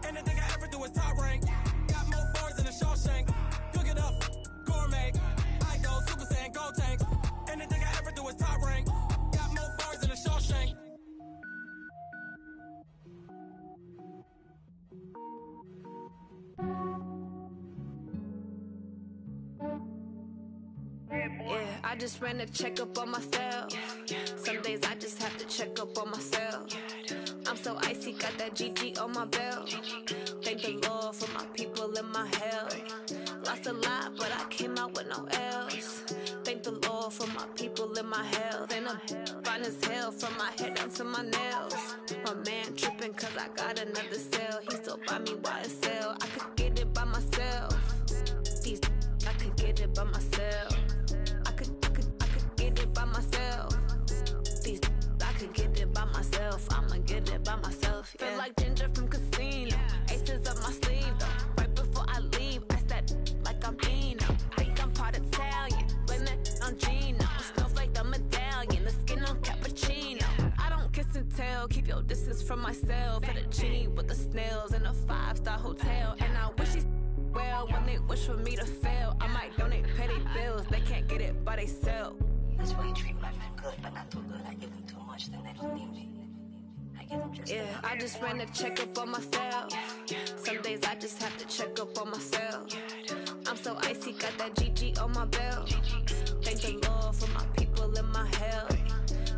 Anything I ever do is top rank. Got more bars than a Shawshank. Cook it up, gourmet. I go Super Saiyan, go tank. Anything I ever do is top rank. Got more bars than a Shawshank. Yeah, I just ran a checkup on myself. Some days I just have to check up on myself. I'm so icy, got that GG on my belt. Thank the Lord for my people and my health. Lost a lot, but I came out with no L's. Thank the Lord for my people and my health. And I'm fine as hell from my head down to my nails. My man tripping cause I got another cell. He still buy me YSL. I could get it by myself. These I could get it by myself. I could get it by myself. These I could get it by myself. I'ma get it by myself. Yeah. Feel like Ginger from Casino. Aces up my sleeve though. Right before I leave, I said like I'm Dino. Think I'm part Italian. Blame it on Gino. Snowflake the medallion. The skin on cappuccino. I don't kiss and tell. Keep your distance from myself. At a genie with the snails in a 5-star hotel. And I wish he's well when they wish for me to fail. I might donate petty bills. They can't get it by they sell. That's why you treat my men good, but not too good. I give them too much, then they don't need me. I give them just yeah, I just ran a checkup on myself. Some days I just have to check up on myself. I'm so icy, got that GG on my belt. Thank the Lord for my people and my health.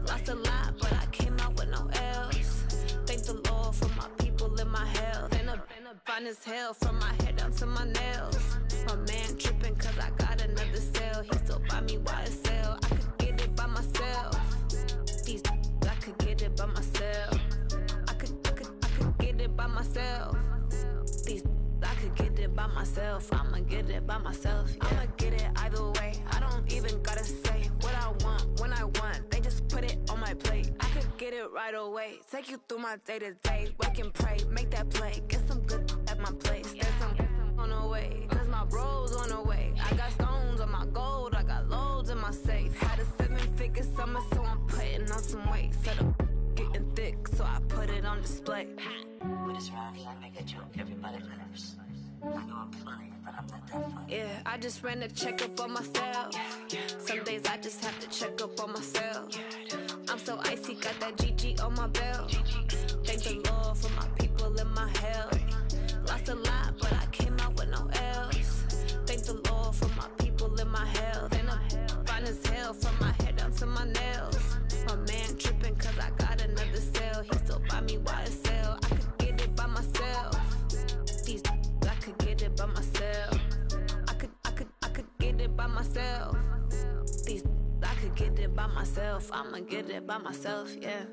Lost a lot, but I came out with no L's. Thank the Lord for my people and my health. And I'm fine as hell from my head down to my nails. My man tripping cause I got another cell. He still buy me YSL. I could get it by myself. These I could get it by myself. I could get it by myself. These I could get it by myself. I'ma get it by myself. Yeah. I'ma get it either way. I don't even gotta say what I want when I want. They just put it on my plate. I could get it right away. Take you through my day to day. Wake and pray, make that play. Get some good at my place. There's some on the way. Cause my bros on the way. I got stones on my gold. I got loads in my safe. Had a 7-figure summer, so I'm putting on some weight. Set up getting thick, so I put it on display. With this round here, I make a joke. Everybody laughs. I know I'm funny, but I'm not that funny. Yeah, I just ran a checkup on myself. Some days I just have to check up on myself. I'm so icy, got that GG on my belt. Thank the Lord for my people and my health. Lost a lot, but I came out with no L's. Thank the Lord for my people and my health. And I'm fine as hell from my head down to my nails. My man tripping cause I got another cell. He still buy me YSL. I could get it by myself. These I could get it by myself. I could get it by myself. These I could get it by myself. I'ma get it by myself, yeah.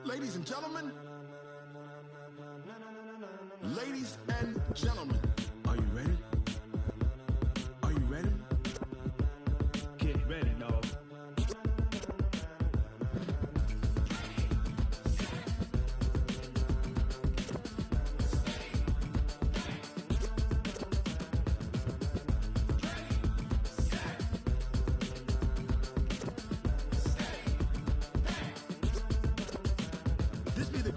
Ladies and gentlemen, ladies and gentlemen, are you ready?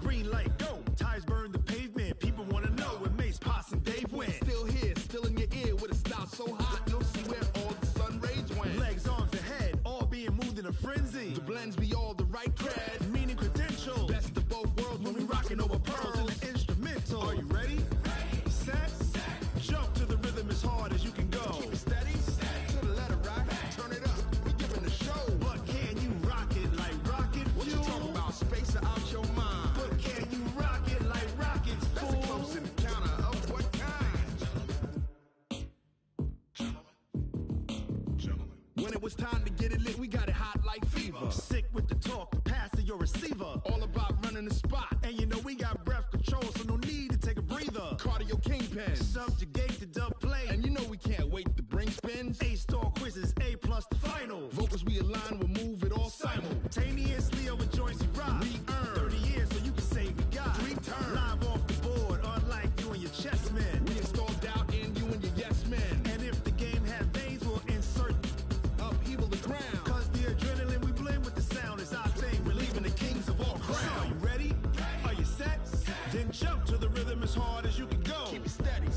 green light, go. Tires burn the pavement. People want to know where Mace, Poss, and Dave went. Still here, still in your ear with a style so hot. No see where all the sun rays went. Legs, arms, and head, all being moved in a frenzy. The blends be all the right cred, meaning credentials. Best of both worlds when we rocking over pearls in the instrumental. Are you ready? Set, jump to the rhythm as hard as you can go. Keep it steady, to the letter right. Turn it up, we giving the show. But can you rock it like rocket fuel? What you talking about? Space or out your mind? But can you rock it like rockets, fool? That's a close encounter of what kind? When it was time to get it lit, we got it hot like fever. Sick with the talk, the pass to your receiver. All about running the spot. And you know we got breath control, so no need to take a breather. Cardio kingpin, subjugate the dub play. And you know we can't wait to bring spins. A-star quizzes, A+ the final. Vocals we align, we'll move it all simultaneously over joints we rock. We earn 30 years, so you can say we got 3 turns. Live off the board, unlike you and your chess men. We install doubt in you and your yes men. And if the game had veins, we'll insert upheaval the ground. Cause the adrenaline we blend with the sound is our thing. We're leaving the kings of all crowns. So are you ready? Are you set? Then jump to the rhythm as hard as you can go. Keep it steady,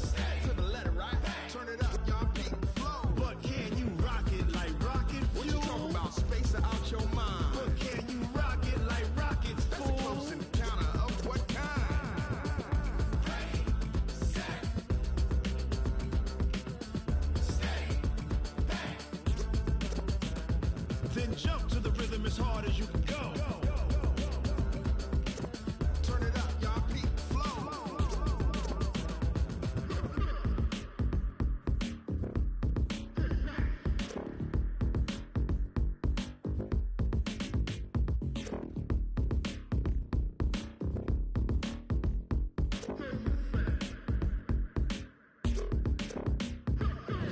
to the letter right. Turn it up, y'all beat the flow. But can you rock it like rocket fuel? What you talking about? Space or out your mind? But can you rock it like rockets, fool? That's a close encounter of what kind? Then jump to the rhythm as hard as you can go. Turn it up, y'all beat the flow.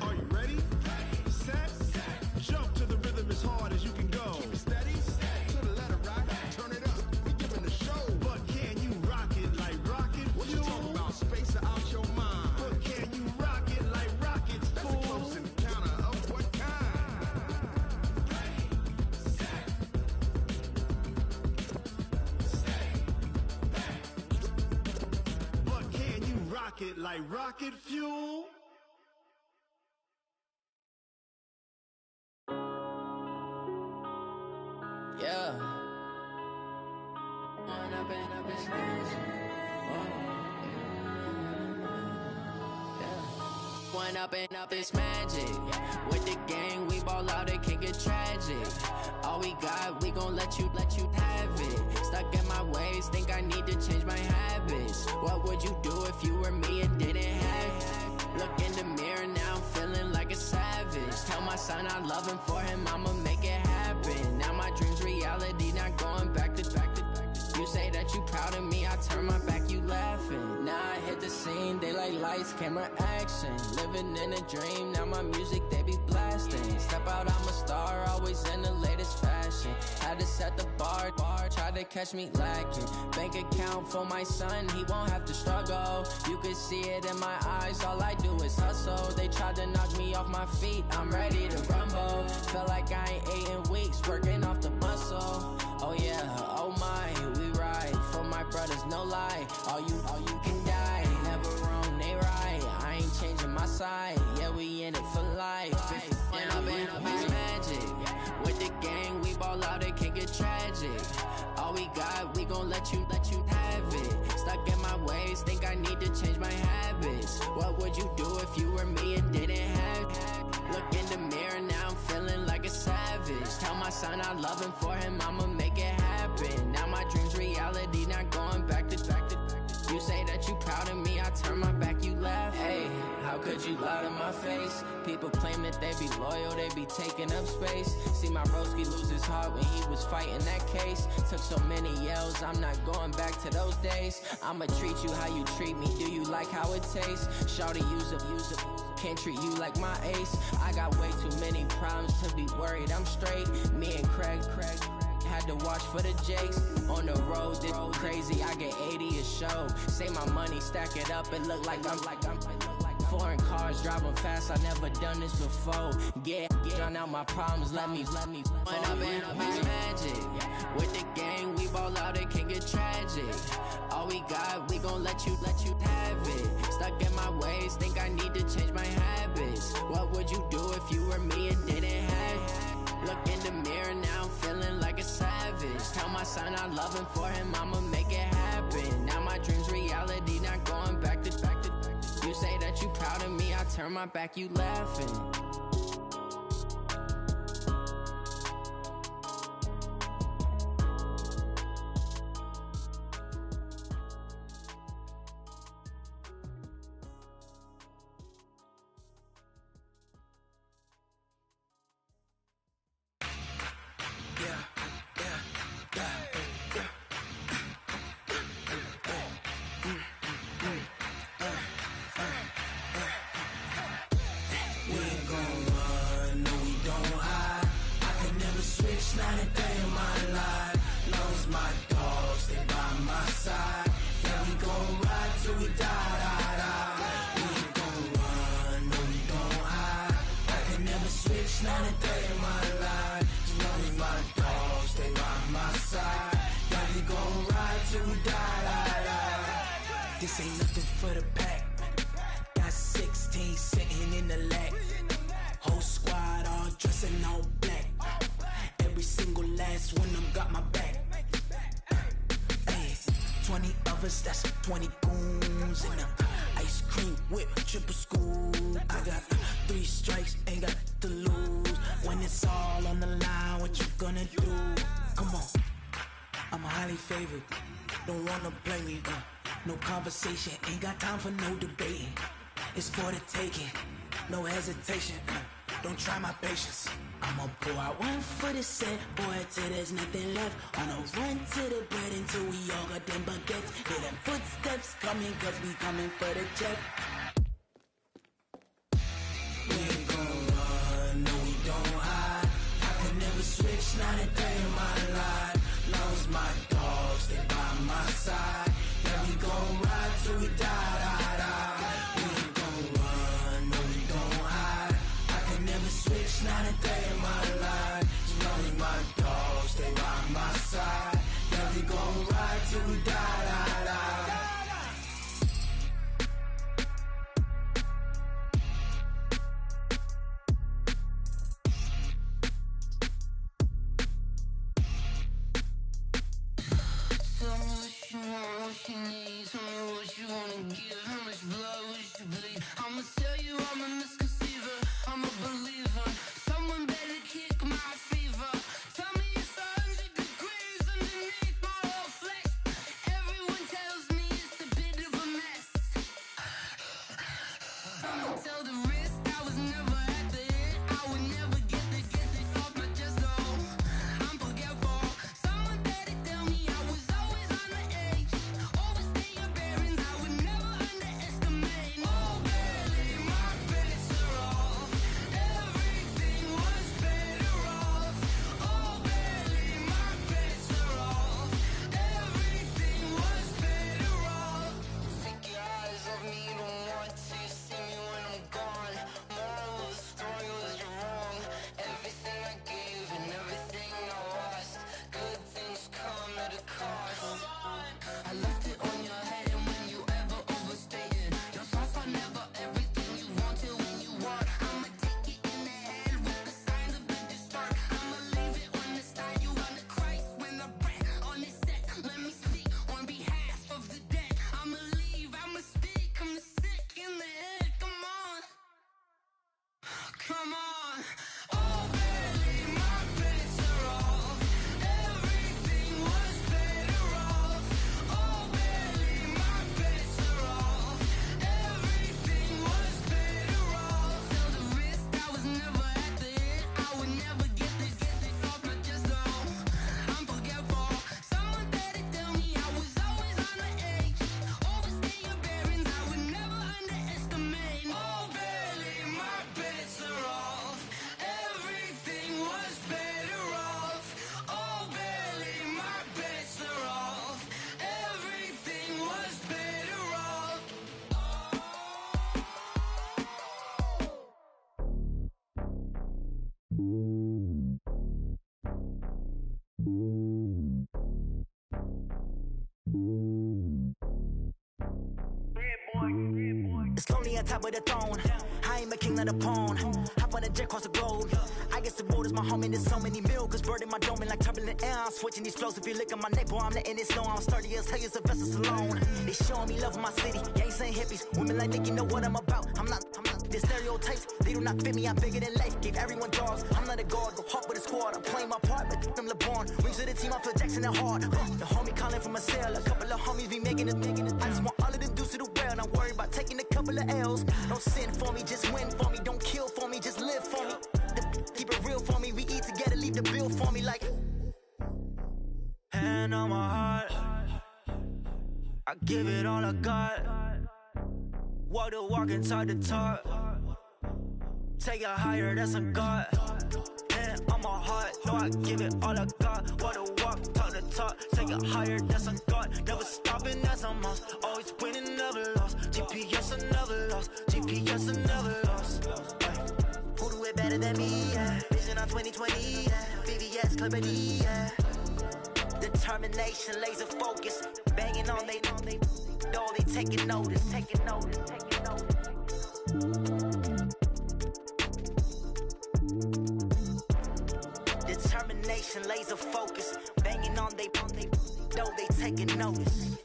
Are you ready? Set, jump to the rhythm as hard as you can go. Keep it steady, to the letter right. Turn it up, we giving the show. But can you rock it like rocket fuel? What you talking about? Space or out your mind? But can you rock it like rockets, fool? That's a close encounter of what kind? But can you rock it like rocket fuel? Yeah. When I've been When up it's magic. With the gang, we ball out, it can get tragic. All we got, we gon' let you have it. Stuck in my ways, think I need to change my habits. What would you do if you were me and didn't have it? Look in the mirror, now I'm feeling like a savage. Tell my son I love him, for him I'ma make it happen. Now my dream's reality, not going back to. You say that you proud of me, I turn my back, you laughing. Now I hit the scene, they like lights, camera, action. Living in a dream, now my music, they be blasting. Step out, I'm a star, always in the latest fashion. Had to set the bar, try to catch me lacking. Bank account for my son, he won't have to struggle. You can see it in my eyes, all I do is hustle. They tried to knock me off my feet, I'm ready to rumble. Feel like I ain't ate in weeks, working off the muscle. Oh yeah, oh my, we ride for my brothers, no lie. All you can die, never wrong, they right. I ain't changing my side, yeah, we in it for life. When I've been up, it's magic. With the gang, we ball out, it can get tragic. All we got, we gon' let you have it. Stuck in my ways, think I need to change my habits. What would you do if you were me and didn't have it? Look in the mirror, now I'm feeling like a savage. Tell my son I love him, for him I'ma make it happen. Now my dream's reality, not going back to. You say that you proud of me, I turn my back, you laugh. Hey, how could you lie to my face? People claim that they be loyal, they be taking up space. See my broski lose his heart when he was fighting that case. Took so many yells, I'm not going back to those days. I'ma treat you how you treat me, do you like how it tastes? Shawty, use up. Can't treat you like my ace. I got way too many problems to be worried, I'm straight. Me and Craig had to watch for the Jakes. On the road, this crazy, I get 80 a show. Say my money, stack it up, it look like I'm foreign cars, driving fast, I never done this before. Yeah, drown out my problems, let me. When I've been up, it's magic. With the gang, we ball out, it can get tragic. let you have it. Stuck in my ways, think I need to change my habits. What would you do if you were me and didn't have it? Look in the mirror now, I'm feeling like a savage. Tell my son I love him, for him I'ma make it happen. Now my dream's reality, not going back to. You say that you proud of me, I turn my back, you laughing. This ain't nothing for the pack. Got 16 sitting in the lap. Whole squad all dressing all black. Every single last one of them got my back. Hey, 20 of us, that's 20 goons. And ice cream whip, triple school. I got 3 strikes, ain't got to lose. When it's all on the line, what you gonna do? Come on, I'm highly favored. Don't wanna blame me, no conversation, ain't got time for no debating. It's for the taking, no hesitation. Don't try my patience. I'ma pour out one for the set, boy, till there's nothing left. On a run to the bread until we all got them baguettes. Hear them footsteps coming, cause we coming for the check. We ain't gon' run, no we don't hide. I could never switch, not a day in my life. Long as my dogs, they by my side. Yeah, we gon' ride till we die. We ain't gon' run, no we don't hide. I could never switch, not a day in my life. As long as my dogs, they by my side. Yeah, we gon' ride till we die. Tell me what you want, what you need. Tell me what you wanna give. How much blood would you bleed? I'ma tell you I'm a misconceiver. I'm a believer. Someone better kick my fever. Tell me it's 100 degrees underneath my whole flesh. Everyone tells me it's a bit of a mess. I'ma tell the risk I was never at the end. I would never get this off my chest. Oh, I'm forgetful. Someone better tell me I was always on the edge. Overstay your bearings, I would never underestimate. Oh, barely, my best. on top of the throne. I am a king of the pawn. Hop on a jet across the globe. I guess the world is my home and there's so many milk. Bird in my dome like turbulent air. I'm switching these flows. If you look at my neck, boy, I'm letting it snow. I'm sturdy as hell as a vessel alone. They showing me love in my city. Gangs ain't hippies. Women like Nick, you know what I'm about. I'm not the stereotypes. They do not fit me. I'm bigger than life. Gave everyone dogs. I'm not a guard. Go hard with a squad. I'm playing my part, but them LeBron. Rings to the team. I feel Jackson and hard. The homie calling from a cell. A couple of homies be making it. I just want all of them dudes to do well. Not worry about taking a couple of L's. Don't sin for me, just win for me. Don't kill for me, just live for me. Keep it real for me. We eat together, leave the bill for me like. Hand on my heart, I give it all I got. Walk the walk and talk the talk. Take it higher, that's a God. Hand on my heart, no, I give it all I got. Walk the walk, talk the talk. Take it higher, that's a God. Never stopping, that's a must. Always winning, never lost. GPS, I never lost. GPS, I never lost. Who do it better than me? Yeah. Vision on 2020. Yeah. BVS, Clarity. Yeah. Determination, laser focus. Banging on they know they taking notice. Taking notice. Taking notice. Determination, laser focus. Banging on they know they taking notice.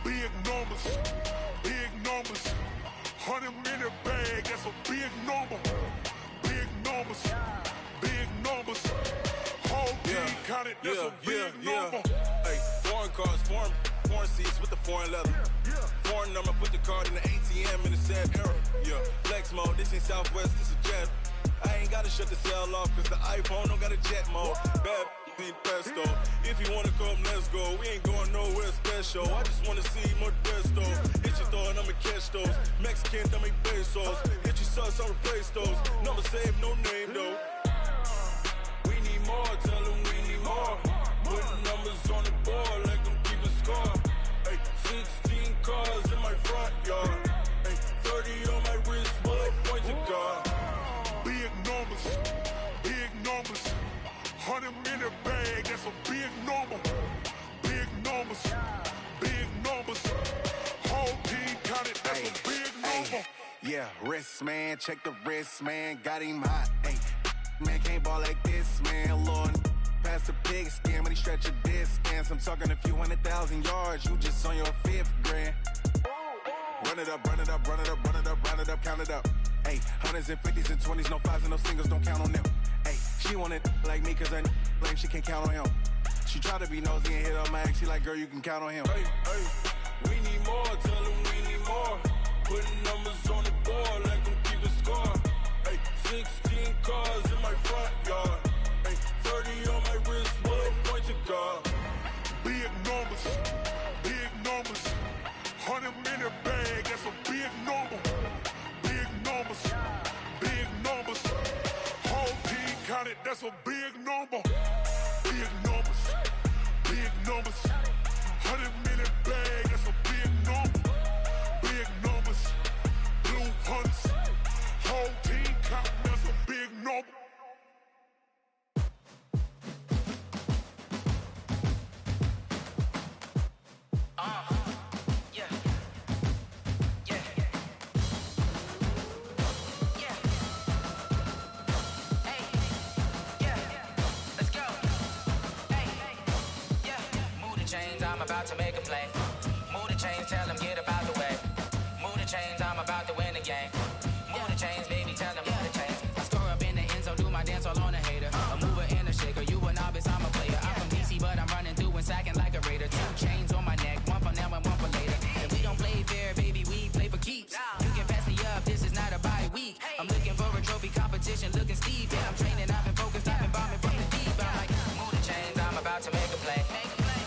Big numbers, 100-minute bag, that's a big number. Big numbers, whole team counted, that's a big number. Hey, foreign cars, foreign seats with the foreign leather. Foreign number, put the card in the ATM in the sad era. Yeah, flex mode, this ain't Southwest, this is jet. I ain't gotta shut the cell off, cause the iPhone don't got a jet mode. Bad need pesto. If you wanna come, let's go. We ain't going nowhere special. I just wanna see more desto. Hit your throw and I'ma catch those. Mexican, dummy pesos. Hit your sus, I'll replace those. Number save, no name though. We need more, tell them we need more. Putting numbers on the board, let them keep a score. Hey, 16 cars in my front yard. Hey, 30 on my wrist, bullet point to God. Big numbers, 100-minute bag, that's a big number. Big numbers, whole team counted, that's a big number. Yeah, wrist man, check the wrist man, got him hot. Hey, man can't ball like this, man. Lord, past the pig skin when he stretch a distance. I'm talking a few 100,000 yards, you just on your 5th grand. Run it up, count it up. Hey, hundreds and 50s and 20s, no 5s and no singles, don't count on them. Hey, she want it like me cause her lame, she can't count on him. She try to be nosy and hit her max, she like, girl, you can count on him. Hey, we need more, tell them we need more. Putting numbers on the board, let them keep a score. Hey, 16 cars in my front yard. Hey, 30 on my wrist, bullet point to God. Big numbers, 100-minute bag, that's a big number. Big numbers, whole team counted, that's a big number. Big numbers, 100-minute bag, that's a big number. Big numbers, blue hunts, whole team counting, that's a big number. I'm about to make a play. Move the chains, tell them get up out the way. Move the chains, I'm about to win the game. Move the chains, baby, tell them move the chains. I score up in the end zone, do my dance all on a hater. A mover and a shaker, you a novice, I'm a player. I'm from DC, but I'm running through and sacking like a raider. 2 chains on my neck, one for now and one for later. And we don't play fair, baby, we play for keeps. You can pass me up, this is not a bye week. I'm looking for a trophy competition, looking steep. Yeah, I'm training, I've been focused, I've been bombing from the deep. I'm like, move the chains, I'm about to make a play.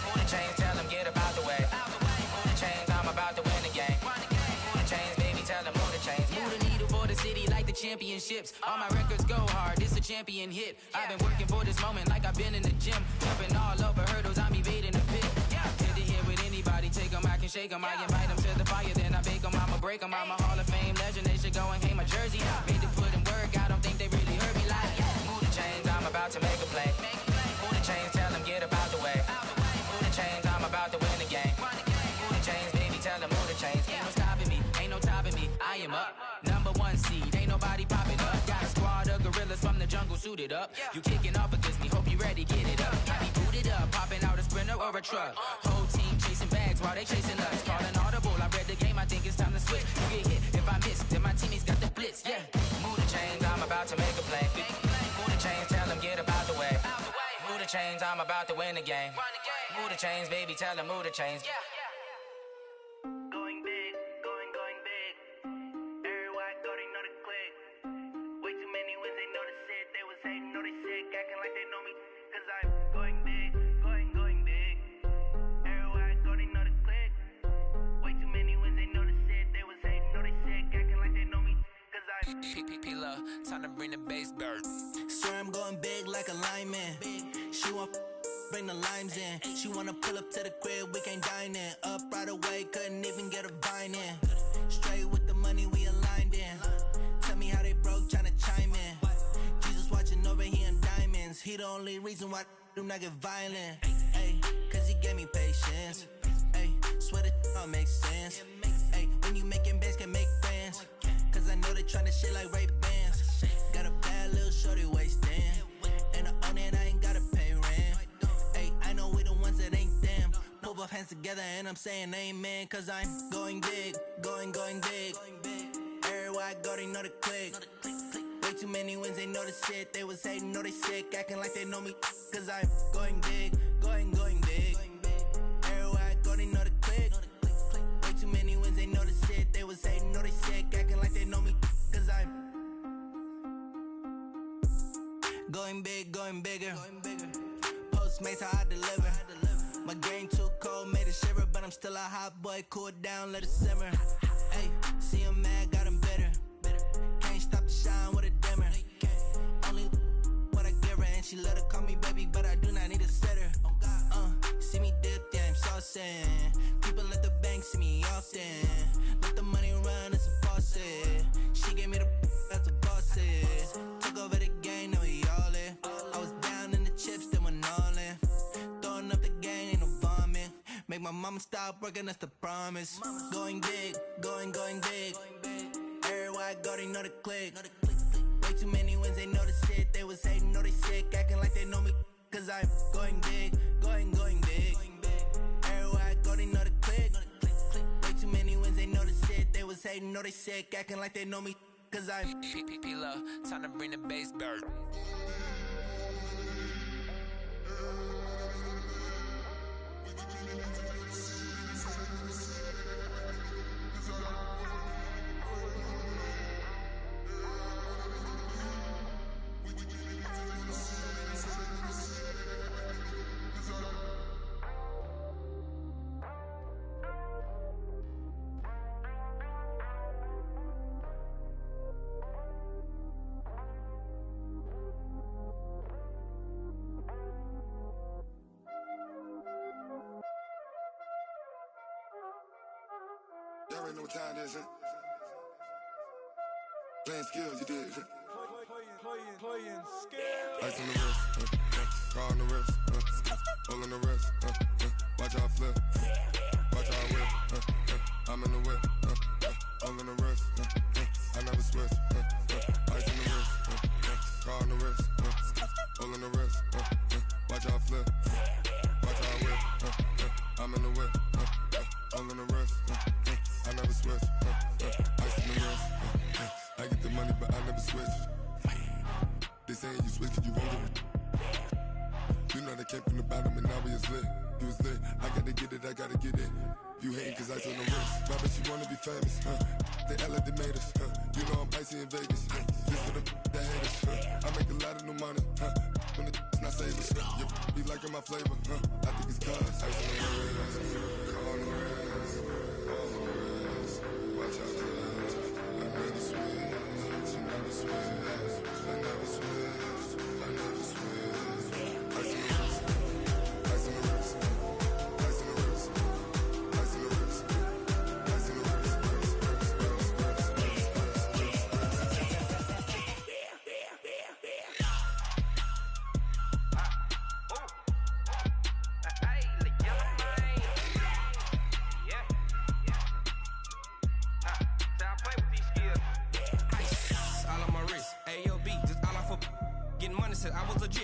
Move the chains, tell them get up out the way. Move the chains, I'm about to win the game. Move the chains, baby, tell them move the chains. Move the needle for the city like the championships. All my records go hard, this a champion hit. I've been working for this moment like I've been in the gym. Jumping all over hurdles, I'm evading the pit. Tend to hit with anybody, take them, I can shake them. I invite them to the fire, then I bake them, I'ma break them. I'm a Hall of Fame legend, they should go go and hang my jersey. Made to put in work, I don't think they really heard me like, move the chains, I'm about to make a play. Move the chains, tell them get up out the way. Move the chains, I'm about to win the game. Move the chains, baby, tell them move the chains. Ain't no stopping me, ain't no topping me, I am up. Number one seed, ain't nobody popping up. Got a squad of gorillas from the jungle suited up. You kicking off against me, hope you ready, get it up. I be booted up, popping out a Sprinter or a truck. Whole team chasing bags while they chasing us. Calling audible, I read the game, I think it's time to switch. You get hit if I miss, then my teammates got the blitz, yeah. Move the chains, I'm about to make a play. Move the chains, tell them get up out the way. Move the chains, I'm about to win the game. Move the chains, baby, tell them move the chains. Going big, going big. Everywhere I go, they know the click. Way too many wins, they know the shit. They was hating, know they sick, acting like they know me. Cause I'm going big, going big. Everywhere I go, they know the click. Way too many wins, they know the shit. They was hating, know they sick, acting like they know me. Cause I'm P-P-P-Love, time to bring the bass bird. Swear I'm going big like a lineman. She want bring the limes in. She wanna pull up to the crib, we can't dine in. Up right away, couldn't even get a vine in. Straight with the money we aligned in. Tell me how they broke, tryna chime in. Jesus watching over here in diamonds. He the only reason why do not get violent. Ay, cause he gave me patience. Ay, swear that all makes sense. Ay, when you making bands, can make friends. Cause I know they tryna shit like Ray-Bans. Got a bad little shorty wasting. And I own it, I ain't gotta pay rent. Ay, I know we the ones that ain't them. Pull both hands together and I'm saying amen. Cause I'm going big, going big. Everywhere I go, they know the click. Way too many wins, they know the shit. They was hating, know they sick, acting like they know me. Cause I'm going big, going big. Everywhere I go, they know the click. Way too many wins, they know the shit. They was hating, know they sick, acting like they know me. Cause I'm going big, going bigger. Postmates how I deliver. My game too cold, made it shiver, but I'm still a hot boy. Cool down, let it simmer. Hey, see him mad, got him bitter. Can't stop the shine with a dimmer. Only what I give her, and she let her call me baby, but I do not need a sitter. See me dip, yeah, I'm saucing. People at the bank see me often. Let the money run, it's a faucet. She gave me the that's a bosses. Took over the game, now we all in. I was down in the chips, then went all in. Throwing up the game, ain't no vomit. Make my mama stop working, that's the promise. Going big, going big. Everywhere I go, they know the click. Way too many wins, they know the shit. They was hating, know they sick, acting like they know me. Cause I'm going big, going big. Everywhere I go, they know the click. Way too many wins, they know the shit. They was hating, know they sick, acting like they know me. Cause I'm P-P-P-Love, time to bring the bass bird. Y'all already know what time it is, huh? Playing skills, you did, huh? Playing skills. Ice on the wrist, car on the wrist, hole on the wrist, watch how I flip, watch how I whip, I'm in the whip, hole on the wrist, I never switch, ice on the wrist, car on the wrist, hole on the wrist, watch how I flip, watch how I whip, I'm in the whip, hole on the wrist, I never switch, ice on the wrist, I get the money but I never switch. They saying you switch cause you won't get it. You know they came from the bottom and now we is lit. You was lit, I gotta get it, I gotta get it. You hating cause ice on the wrist. My bitch, you wanna be famous, They act like they made us, You know I'm icy in Vegas, This for the that hate us, I make a lot of new money, When the not save us, You be liking my flavor, I think it's cause ice on the wrist, car on the wrist, all on the wrist. Watch out for that, I never switch, you never switch. I never switch, I never switch. Ice on the wrist, ice on the wrist, ice on the wrist, ice on the wrist, ice on the wrist,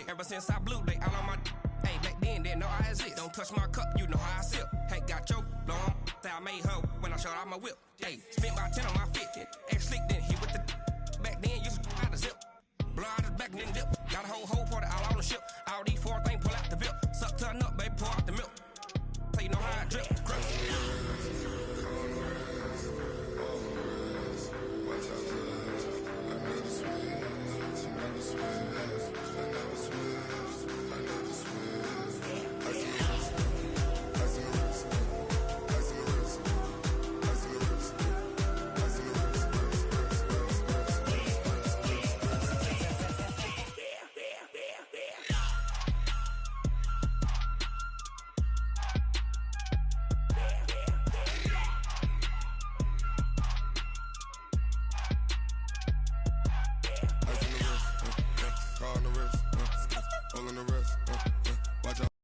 Ever since I blew, they all on my. Hey, back then, didn't know I exist. Don't touch my cup, you know how I sip. Hey, got your long. That I made her when I showed out my whip. Hey, spent about 10 on my 50. Ex-slick, then hit with the. Back then, used to out the zip. Blow out his back, then dip. Got a whole for the all on the ship. All these 4 things pull out the VIP. Suck, turn up, baby, pour out